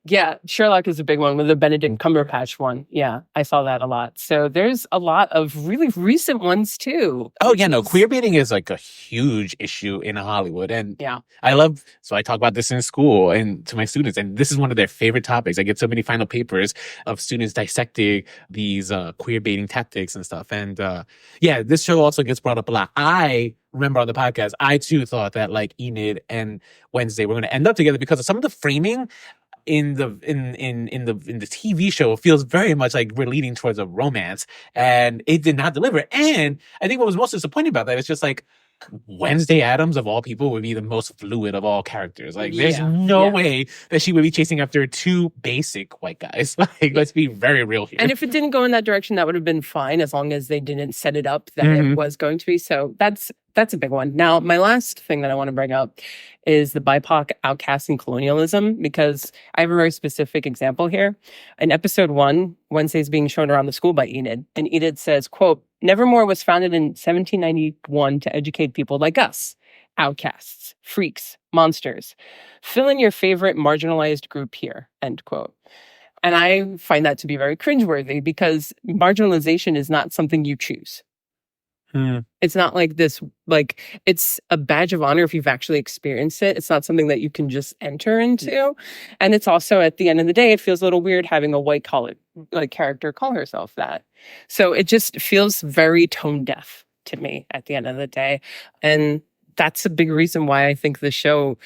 A: Yeah, Sherlock is a big one with the Benedict Cumberbatch one. Yeah, I saw that a lot. So there's a lot of really recent ones too.
B: Oh yeah, no, queerbaiting is like a huge issue in Hollywood, and
A: yeah,
B: I talk about this in school and to my students, and this is one of their favorite topics. I get so many final papers of students dissecting these queerbaiting tactics and stuff. And yeah, this show also gets brought up a lot. I remember on the podcast, I too thought that like Enid and Wednesday were going to end up together because of some of the framing in the TV show. It feels very much like we're leading towards a romance, and it did not deliver. And I think what was most disappointing about that is just like Wednesday Addams of all people would be the most fluid of all characters. Like there's no way that she would be chasing after two basic white guys. Like let's be very real here.
A: And if it didn't go in that direction, that would have been fine as long as they didn't set it up that it was going to be. So that's a big one. Now, my last thing that I want to bring up is the BIPOC outcast and colonialism, because I have a very specific example here. In episode 1, Wednesday's being shown around the school by Enid, and Enid says, quote, "Nevermore was founded in 1791 to educate people like us, outcasts, freaks, monsters. Fill in your favorite marginalized group here," end quote. And I find that to be very cringeworthy because marginalization is not something you choose. It's not like this, like it's a badge of honor if you've actually experienced it. It's not something that you can just enter into. And it's also, at the end of the day, it feels a little weird having a white character call herself that. So it just feels very tone deaf to me at the end of the day. And that's a big reason why I think the show,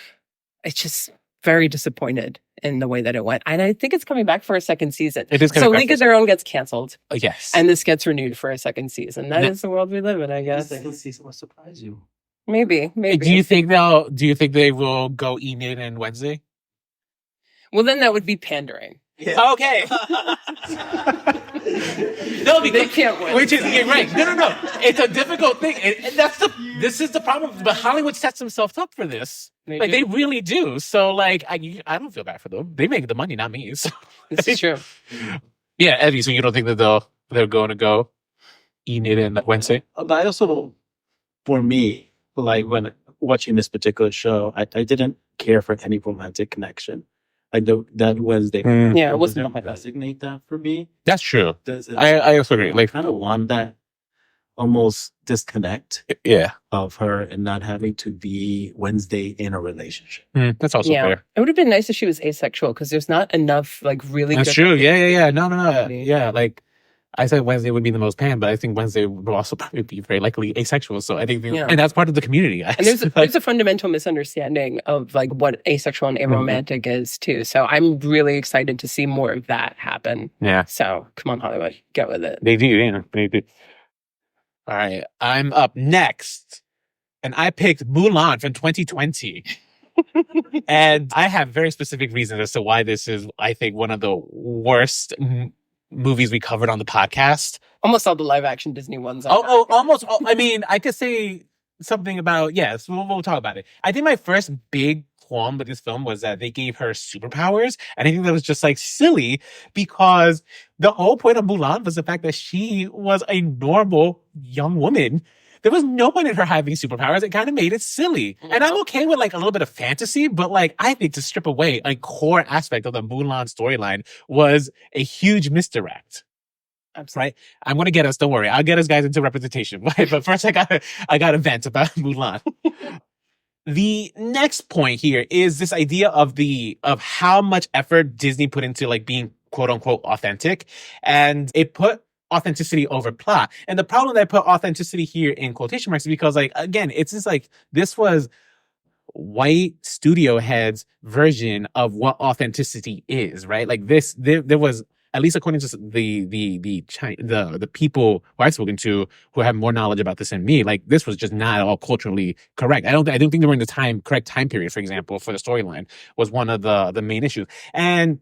A: it's just very disappointed in the way that it went. And I think it's coming back for a second season.
B: It is coming
A: so
B: back.
A: League of Their Own gets canceled.
B: Yes.
A: And this gets renewed for a second season. That is the world we live in, I guess.
C: The second season will surprise you.
A: Maybe.
B: Do you think they will go Enid and Wednesday?
A: Well, then that would be pandering.
C: Yeah.
B: Okay. No, because
A: They can't win.
B: Which is you're right. No. It's a difficult thing, and this is the problem. But Hollywood sets themselves up for this. They really do. So, like, I don't feel bad for them. They make the money, not me. So.
A: This is true.
B: Yeah, Eddie. So you don't think that they're going to go Enid and Wednesday?
C: But I also, for me, like when watching this particular show, I didn't care for any romantic connection. Like that Wednesday.
A: Yeah, it wasn't
C: designate that for me.
B: That's true. I also agree. Like,
C: I kind of want that almost disconnect of her and not having to be Wednesday in a relationship.
B: That's also fair.
A: It would have been nice if she was asexual because there's not enough like really
B: That's
A: good.
B: true. Yeah. No. Yeah, like I said Wednesday would be the most pan, but I think Wednesday would also probably be very likely asexual. So I think, and that's part of the community, guys.
A: And there's a fundamental misunderstanding of like what asexual and aromantic is too. So I'm really excited to see more of that happen.
B: Yeah.
A: So come on, Hollywood, get with it.
B: They do. All right, I'm up next, and I picked Mulan from 2020. And I have very specific reasons as to why this is, I think, one of the worst movies we covered on the podcast.
A: Almost all the live action Disney ones.
B: Almost. I mean, I could say something about, yes, we'll talk about it. I think my first big qualm with this film was that they gave her superpowers. And I think that was just like silly because the whole point of Mulan was the fact that she was a normal young woman there was no point in her having superpowers. It kind of made it silly. And I'm okay with like a little bit of fantasy, but like I think to strip away a core aspect of the Mulan storyline was a huge misdirect.
A: Absolutely.
B: Right? I'm gonna get us, don't worry. I'll get us guys into representation. But first I gotta vent about Mulan. The next point here is this idea of how much effort Disney put into like being quote unquote authentic, and it put authenticity over plot. And the problem that I put authenticity here in quotation marks is because like again, it's just like this was white studio heads version of what authenticity is, right? Like this, there was, at least according to the people who I've spoken to who have more knowledge about this than me, like this was just not all culturally correct. I don't think they were in the correct time period, for example, for the storyline was one of the main issues. And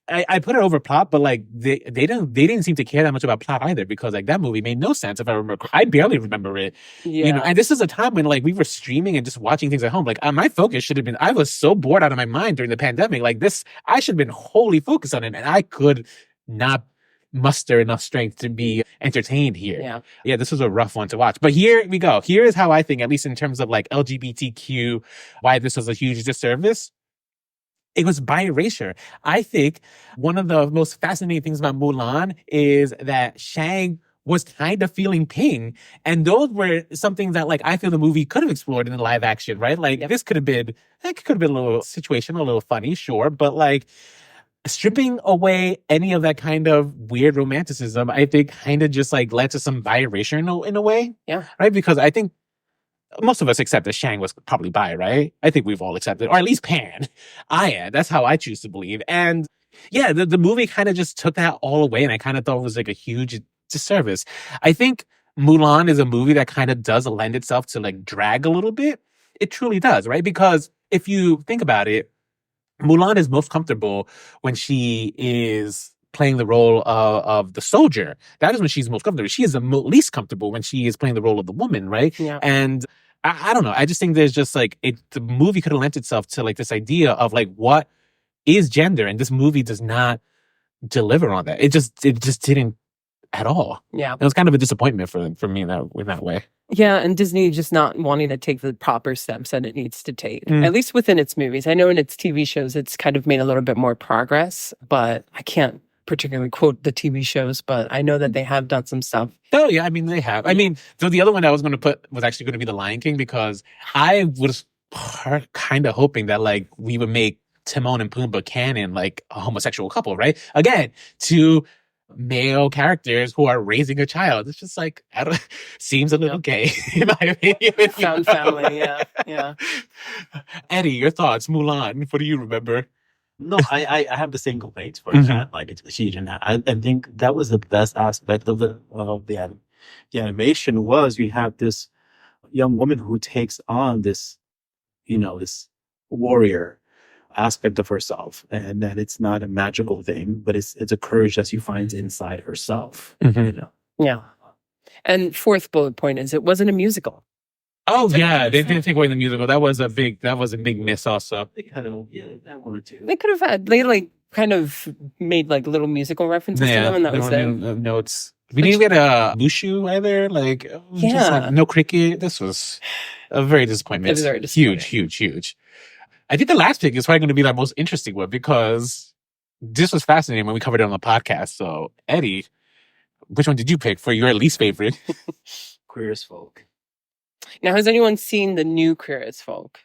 B: I put it over plot, but like they didn't seem to care that much about plot either, because like that movie made no sense if I remember. I barely remember it.
A: Yeah.
B: You know, and this is a time when like we were streaming and just watching things at home. Like my focus should have been, I was so bored out of my mind during the pandemic. Like this, I should have been wholly focused on it, and I could not muster enough strength to be entertained here. Yeah, this was a rough one to watch. But here we go. Here is how I think, at least in terms of like LGBTQ, why this was a huge disservice. It was by erasure. I think one of the most fascinating things about Mulan is that Shang was kind of feeling pain. And those were something that like I feel the movie could have explored in the live action, right? Like this could have been a little situational, a little funny, sure. But like stripping away any of that kind of weird romanticism, I think kind of just like led to some bi erasure in a way.
A: Yeah.
B: Right? Because I think most of us accept that Shang was probably bi, right? I think we've all accepted, or at least Pan. I am. That's how I choose to believe. And yeah, the movie kind of just took that all away, and I kind of thought it was like a huge disservice. I think Mulan is a movie that kind of does lend itself to like drag a little bit. It truly does, right? Because if you think about it, Mulan is most comfortable when she is playing the role of the soldier. That is when she's most comfortable. She is the least comfortable when she is playing the role of the woman, right?
A: Yeah.
B: And I don't know. I just think there's just like the movie could have lent itself to like this idea of like what is gender, and this movie does not deliver on that. It just didn't at all.
A: Yeah.
B: It was kind of a disappointment for me in that way.
A: Yeah, and Disney just not wanting to take the proper steps that it needs to take, at least within its movies. I know in its TV shows, it's kind of made a little bit more progress, but I can't particularly quote the TV shows, but I know that they have done some stuff.
B: Oh, yeah. I mean, they have. I mean, so the other one I was going to put was actually going to be The Lion King, because I was kind of hoping that like we would make Timon and Pumbaa canon like a homosexual couple, right? Again, two male characters who are raising a child. It's just like, seems a little gay, in my opinion.
A: Found family, yeah.
B: Eddie, your thoughts, Mulan, what do you remember?
C: No, I have the same complaints for that. Like it's huge, and I think that was the best aspect of the animation was we have this young woman who takes on this, this warrior aspect of herself, and that it's not a magical thing, but it's a courage that she finds inside herself.
A: Yeah. And fourth bullet point is it wasn't a musical.
B: Oh yeah, they didn't take away the musical. That was a big miss also.
C: They kind of that one or two.
A: They could have had like kind of made like little musical references to them, and that was it.
B: Notes. We didn't get a Mushu either. Like just like no cricket. This was a very disappointment.
A: It was very disappointing.
B: Huge. I think the last pick is probably going to be the most interesting one, because this was fascinating when we covered it on the podcast. So Eddie, which one did you pick for your least favorite?
C: Queer as Folk.
A: Now, has anyone seen the new Queer as Folk?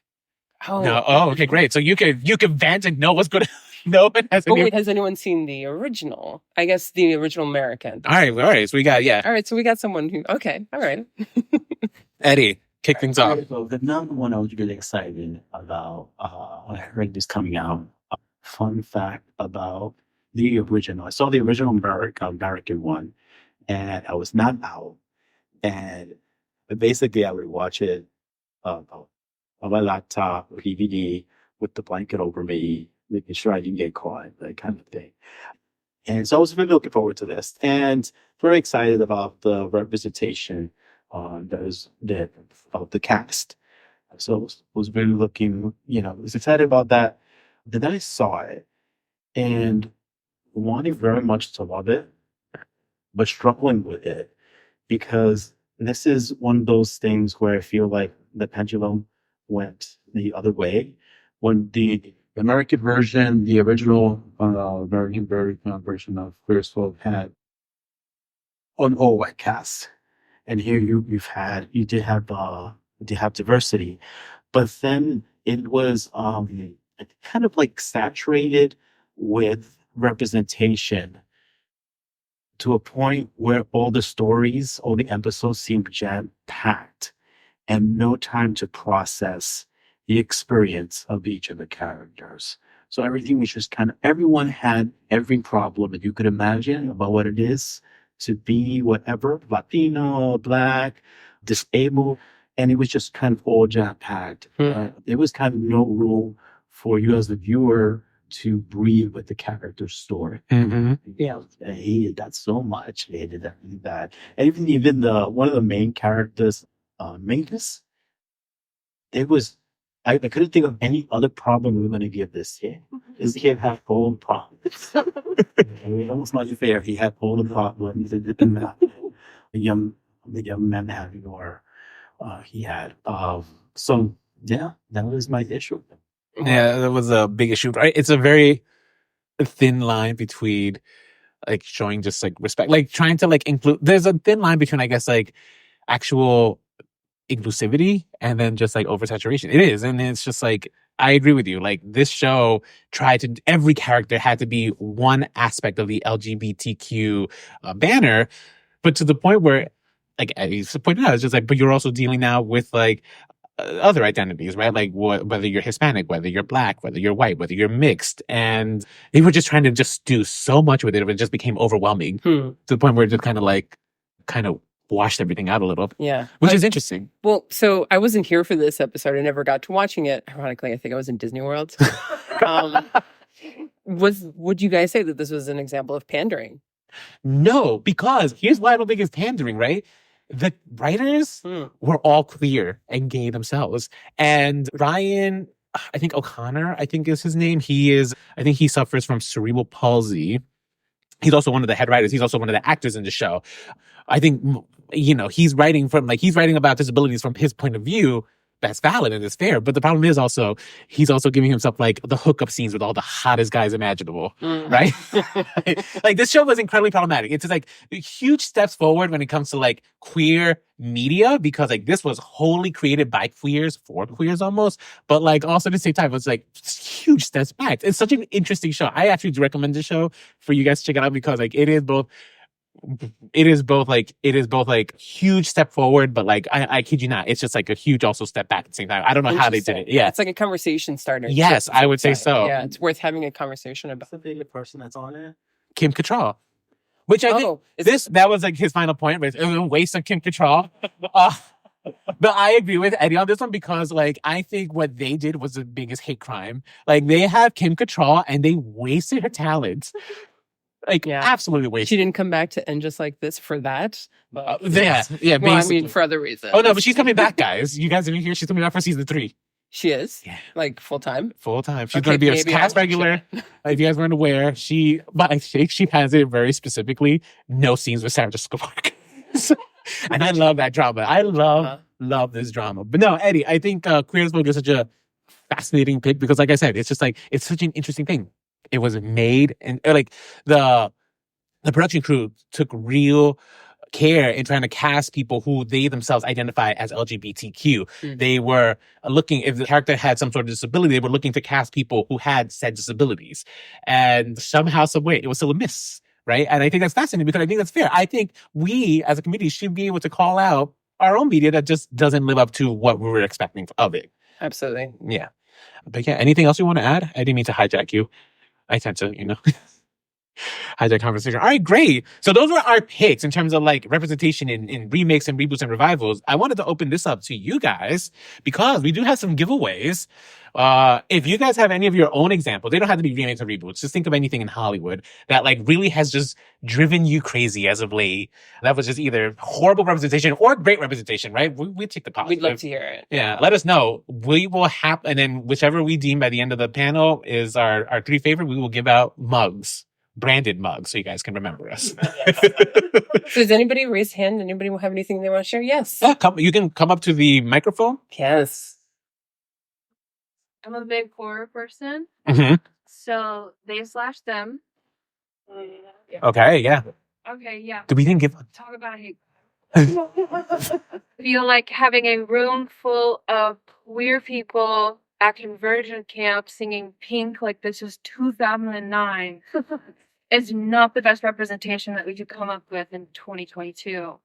B: Oh, no. Oh, okay, great. So you can vent and know what's going to. No one has.
A: Wait, has anyone seen the original? I guess the original American.
B: All right. So we got
A: All right, so we got someone who. Okay, all right.
B: Eddie, kick things off.
C: So the number one I was really excited about when I heard this coming out. Fun fact about the original. I saw the original American one, and I was not out. And basically, I would watch it on my laptop or DVD with the blanket over me, making sure I didn't get caught, that kind of thing. And so I was really looking forward to this, and very excited about the representation of the cast. So I was really was excited about that. Then I saw it and wanting very much to love it, but struggling with it because this is one of those things where I feel like the pendulum went the other way. When the American version, the original American version of Queer as Folk had an all white cast, and here you did have diversity, but then it was kind of like saturated with representation to a point where all the stories, all the episodes seemed jam packed and no time to process the experience of each of the characters. So everything was just everyone had every problem that you could imagine about what it is to be whatever, Latino, Black, disabled, and it was just kind of all jam packed. There was kind of no room for you as the viewer to breathe with the character's story. Yeah, I hated that so much. I hated that really bad. And even the one of the main characters, Magnus, I couldn't think of any other problem we were going to give this kid. This kid had all the problems. It almost not fair. He had all the problems. It didn't matter. The young man had, or he had. So yeah, that was my issue.
B: Yeah, that was a big issue. Right? It's a very thin line between like showing just like respect, like trying to like include. There's a thin line between, I guess, like actual inclusivity and then just like oversaturation. It is, and it's just like I agree with you. Like this show tried to, every character had to be one aspect of the LGBTQ banner, but to the point where, like I used to point out, it's just like, but you're also dealing now with like other identities, right? Like whether you're Hispanic, whether you're Black, whether you're white, whether you're mixed, and they were just trying to just do so much with it. It just became overwhelming to the point where it just kind of washed everything out a little.
A: Yeah.
B: Which is interesting.
A: Well, so I wasn't here for this episode. I never got to watching it. Ironically, I think I was in Disney World. Would you guys say that this was an example of pandering?
B: No, because here's why I don't think it's pandering, right? The writers were all queer and gay themselves. And Ryan, I think O'Connor, I think is his name. I think he suffers from cerebral palsy. He's also one of the head writers. He's also one of the actors in the show. I think, he's writing about disabilities from his point of view. That's valid and it's fair. But the problem is also, he's also giving himself like the hookup scenes with all the hottest guys imaginable, right? Like this show was incredibly problematic. It's just like huge steps forward when it comes to like queer media, because like this was wholly created by queers for queers almost. But like also at the same time, it's like huge steps back. It's such an interesting show. I actually do recommend the show for you guys to check it out, because like it is both like huge step forward, but like I kid you not, it's just like a huge also step back at the same time. I don't know how they did it. Yeah,
A: it's like a conversation starter.
B: Yes, I would say so.
A: Yeah, it's worth having a conversation about.
C: What's the favorite person that's on it?
B: Kim Cattrall, which I think that was like his final point. It was a waste of Kim Cattrall. But I agree with Eddie on this one, because like I think what they did was the biggest hate crime. Like they have Kim Cattrall and they wasted her talents. Like, absolutely wasted.
A: She didn't come back to End Just Like This for that.
B: Yeah.
A: Well, I mean, for other reasons.
B: Oh, no, but she's coming back, guys. You guys didn't hear? She's coming back for season 3.
A: She is?
B: Yeah.
A: Like, full-time?
B: Full-time. She's going to be a cast regular. If you guys weren't aware, but I think she has it very specifically, no scenes with Sarah Jessica Parker. And I love that drama. I love this drama. But no, Eddie, I think Queer as Folk is such a fascinating pick, because like I said, it's just like, it's such an interesting thing. It was made, and like the production crew took real care in trying to cast people who they themselves identify as LGBTQ. They were looking, if the character had some sort of disability, they were looking to cast people who had said disabilities. And somehow, some way, it was still a miss, right? And I think that's fascinating, because I think that's fair. I think we as a community should be able to call out our own media that just doesn't live up to what we were expecting of it.
A: Absolutely.
B: Yeah. But yeah, anything else you want to add? I didn't mean to hijack you. I tend to, hijack conversation. All right, great. So those were our picks in terms of like representation in remakes and reboots and revivals. I wanted to open this up to you guys, because we do have some giveaways. If you guys have any of your own examples, they don't have to be remakes or reboots. Just think of anything in Hollywood that like really has just driven you crazy as of late. That was just either horrible representation or great representation, right? We take the positive.
A: We'd love to hear it.
B: Yeah, let us know. We will and then whichever we deem by the end of the panel is our 3 favorite, we will give out mugs. branded mug so you guys can remember us.
A: So does anybody raise hand? Anybody have anything they want to share? Yes.
B: Yeah, you can come up to the microphone.
A: Yes.
D: I'm a big horror person,
B: Mm-hmm.
D: so they slash them.
B: Okay, yeah.
D: Okay, yeah.
B: We didn't give...
D: Talk about hate. Feel like having a room full of queer people at conversion camp singing Pink like this was 2009 is not the best representation that we could come up with in 2022.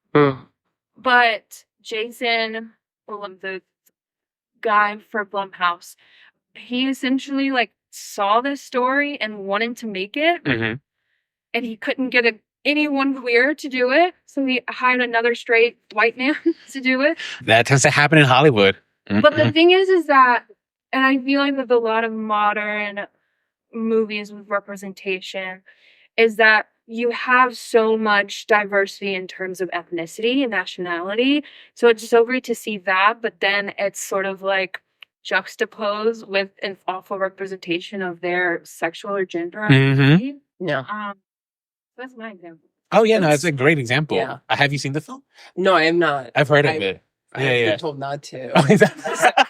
D: But Jason, the guy for Blumhouse, he essentially like saw this story and wanted to make it, and he couldn't get anyone queer to do it, so he hired another straight white man to do it.
B: That tends to happen in Hollywood.
D: But the thing is that, and I feel like with a lot of modern movies with representation, is that you have so much diversity in terms of ethnicity and nationality. So it's so great to see that, but then it's sort of like juxtaposed with an awful representation of their sexual or gender identity.
A: Yeah.
D: That's my example.
B: Oh, yeah, no, that's a great example.
A: Yeah.
B: Have you seen the film?
A: No, I am not.
B: I've heard of it.
A: I've been told not to.
B: Oh, is that-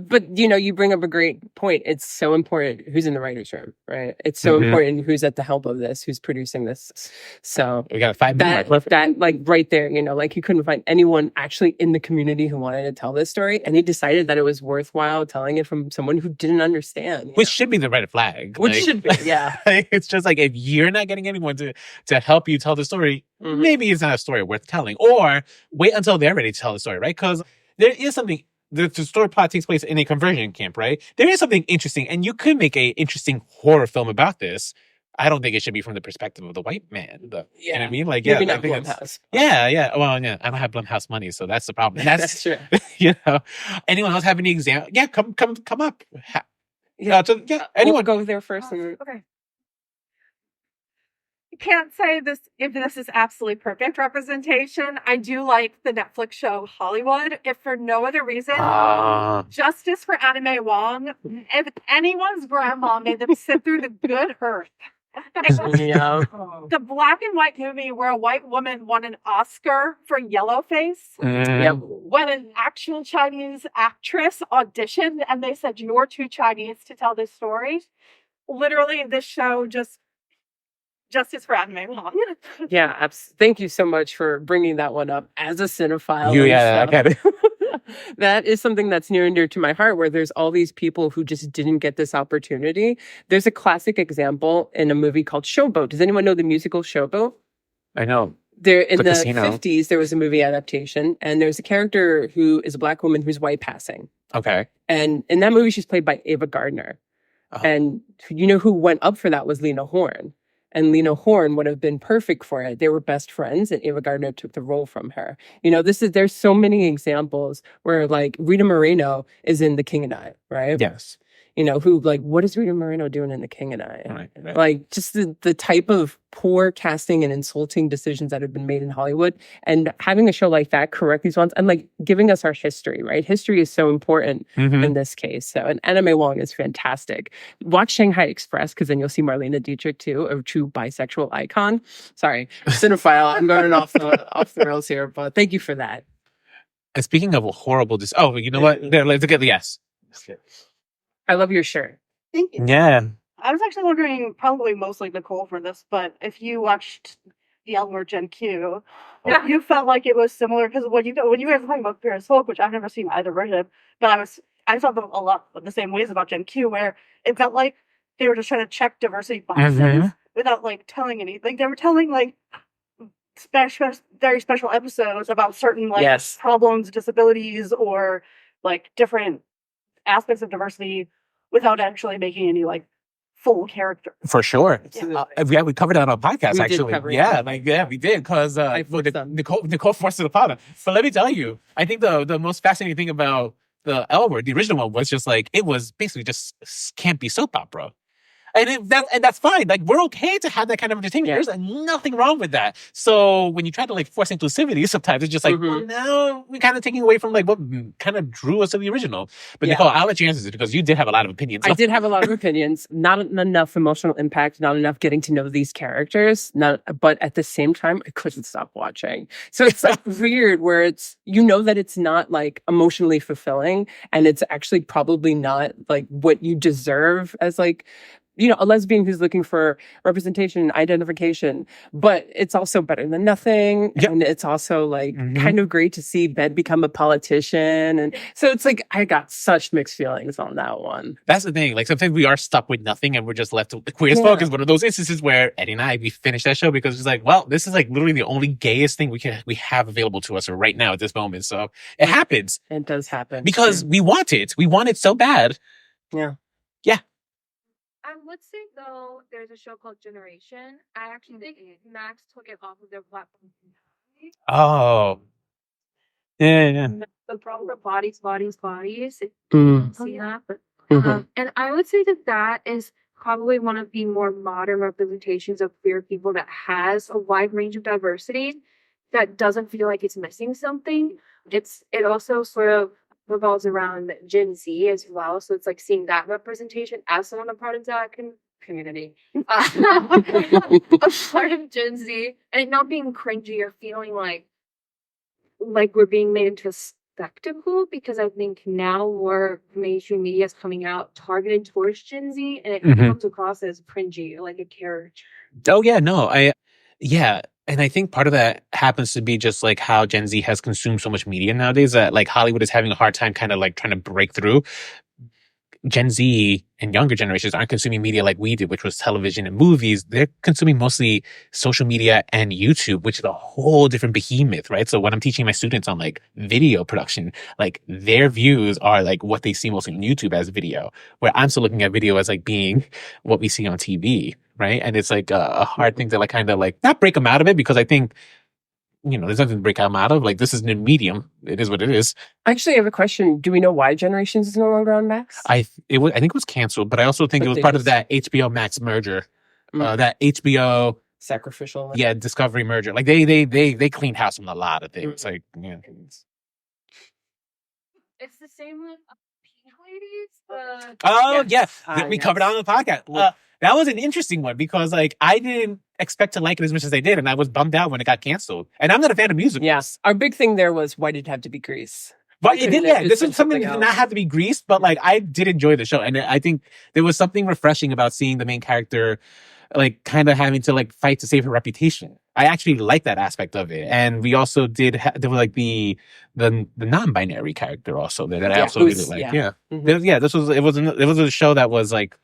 A: But, you bring up a great point. It's so important who's in the writer's room, right? It's so important who's at the help of this, who's producing this. So
B: we got a 5 minute mark.
A: that like right there, like you couldn't find anyone actually in the community who wanted to tell this story. And he decided that it was worthwhile telling it from someone who didn't understand.
B: Which should be the red flag.
A: Which should be, yeah.
B: It's just like, if you're not getting anyone to help you tell the story, maybe it's not a story worth telling. Or wait until they're ready to tell the story, right? Because there is something... The story plot takes place in a conversion camp, right? There is something interesting, and you could make an interesting horror film about this. I don't think it should be from the perspective of the white man. You know what I mean? Like,
A: Maybe
B: I
A: not
B: think
A: Blumhouse.
B: Yeah. Well, yeah, I don't have Blumhouse money, so that's the problem.
A: That's true.
B: Anyone else have any example? Yeah, come up.
A: Anyone go there first.
E: Okay. Can't say this if this is absolutely perfect representation. I do like the Netflix show Hollywood, if for no other reason. Justice for Anime Wong. If anyone's grandma made them sit through the good earth. The black and white movie where a white woman won an Oscar for Yellowface. When an actual Chinese actress auditioned and they said, "You're too Chinese to tell this story." Literally, this show just Justice for Anime Wong.
A: Yeah, thank you so much for bringing that one up as a cinephile.
B: I get it.
A: That is something that's near and dear to my heart, where there's all these people who just didn't get this opportunity. There's a classic example in a movie called Showboat. Does anyone know the musical Showboat?
B: I know.
A: There in the
B: casino.
A: 50s, there was a movie adaptation, and there's a character who is a black woman who's white passing.
B: Okay.
A: And in that movie, she's played by Ava Gardner. And who went up for that was Lena Horne. And Lena Horne would have been perfect for it. They were best friends, and Ava Gardner took the role from her. There's so many examples where, like, Rita Moreno is in The King and I, right?
B: Yes.
A: What is Rita Moreno doing in The King and I?
B: Right.
A: Like, just the type of poor casting and insulting decisions that have been made in Hollywood, and having a show like that correct these ones, and like giving us our history, right? History is so important in this case. So, and Anime Wong is fantastic. Watch Shanghai Express, because then you'll see Marlena Dietrich too, a true bisexual icon. Sorry, cinephile. I'm going off the rails here, but thank you for that.
B: And speaking of a horrible, you know what? There, let's get the yes.
A: I love your shirt.
E: Thank you.
B: Yeah.
E: I was actually wondering, probably mostly Nicole for this, but if you watched the Elmer Gen Q, if you felt like it was similar, because when you guys were talking about Paris Hulk, which I've never seen either version, but I felt a lot of the same ways about Gen Q, where it felt like they were just trying to check diversity boxes without like telling anything. They were telling like very special episodes about certain problems, disabilities, or like different aspects of diversity without actually making any like full character.
B: For sure.
E: Yeah.
B: We covered that on a podcast, actually. We did, because Nicole forced it upon us. But let me tell you, I think the most fascinating thing about the L Word, the original one, was just like, it was basically just campy soap opera.
C: And that's fine. Like, we're okay to have that kind of entertainment.
A: Yeah.
C: There's nothing wrong with that. So when you try to like force inclusivity, sometimes it's just like, well, now we're kind of taking away from like what kind of drew us to the original. But Nicole, I'll let you answer this because you did have a lot of opinions.
A: I did have a lot of opinions. Not enough emotional impact. Not enough getting to know these characters. But at the same time, I couldn't stop watching. So it's like weird where it's, you know, that it's not like emotionally fulfilling, and it's actually probably not like what you deserve as like, you know, a lesbian who's looking for representation and identification, but it's also better than nothing.
C: Yep.
A: And it's also like kind of great to see Ben become a politician. And so it's like, I got such mixed feelings on that one.
C: That's the thing. Like, sometimes we are stuck with nothing and we're just left with queer as folk. Is one of those instances where Eddie and I, we finished that show because it's like, well, this is like literally the only gayest thing we have available to us right now at this moment. So it happens.
A: It does happen.
C: Because we want it. We want it so bad.
A: Yeah.
C: Yeah.
D: I would say, though, there's a show called Generation. I actually think Max took it off of their platform.
C: Oh. Yeah.
D: The problem with bodies.
A: Mm.
D: See that? But,
A: Mhm.
D: and I would say that is probably one of the more modern representations of queer people that has a wide range of diversity that doesn't feel like it's missing something. It also sort of revolves around Gen Z as well. So it's like seeing that representation as someone a part of that community. A part of Gen Z. And it not being cringy or feeling like we're being made into a spectacle, because I think now more mainstream media is coming out targeted towards Gen Z, and it comes across as cringy, like a caricature.
C: Oh, yeah, no. And I think part of that happens to be just like how Gen Z has consumed so much media nowadays that like Hollywood is having a hard time kind of like trying to break through. Gen Z and younger generations aren't consuming media like we did, which was television and movies. They're consuming mostly social media and YouTube, which is a whole different behemoth, right? So when I'm teaching my students on like video production, like their views are like what they see mostly on YouTube as video, where I'm still looking at video as like being what we see on TV, right? And it's like a hard thing to like kind of like not break them out of it, because I think, you know, there's nothing to break them out of. Like, this is a new medium. It is what it is.
A: Actually, I have a question. Do we know why Generations is no longer on Max?
C: I think it was canceled, but I also think it was part of that HBO Max merger. That HBO
A: sacrificial.
C: Discovery merger. Like they cleaned house on a lot of things. Like, yeah.
D: It's the same with Pink Ladies.
C: We covered it on the podcast. That was an interesting one because like I didn't expect to like it as much as I did, and I was bummed out when it got canceled. And I'm not a fan of musicals.
A: Yes, our big thing there was, why did it have to be Grease?
C: But it did. Yeah, this is something that did not have to be Grease, but like I did enjoy the show, and I think there was something refreshing about seeing the main character like kind of having to like fight to save her reputation. I actually like that aspect of it, and we also did. There was like the non-binary character also that I also really liked. Yeah, This was it was a show that was like.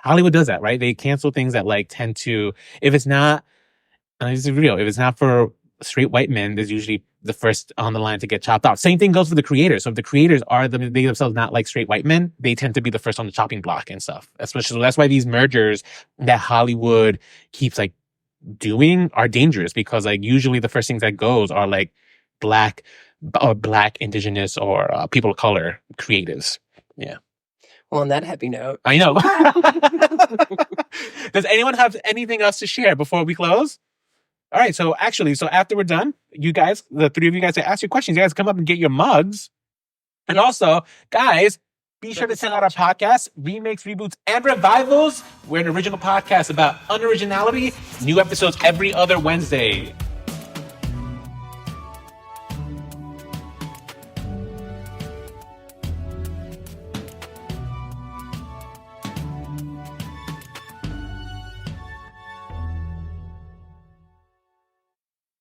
C: Hollywood does that, right? They cancel things that like tend to, if it's not, and this is real, if it's not for straight white men, there's usually the first on the line to get chopped off. Same thing goes for the creators. So if the creators are they themselves not like straight white men, they tend to be the first on the chopping block and stuff. Especially, so that's why these mergers that Hollywood keeps like doing are dangerous, because like usually the first things that goes are like black, indigenous, or people of color creatives. Yeah.
A: Well, on that happy note.
C: I know. Does anyone have anything else to share before we close? All right. So after we're done, you guys, the three of you guys, to ask your questions, you guys come up and get your mugs. And also, guys, be sure to check out our podcast, Remakes, Reboots, and Revivals. We're an original podcast about unoriginality. New episodes every other Wednesday.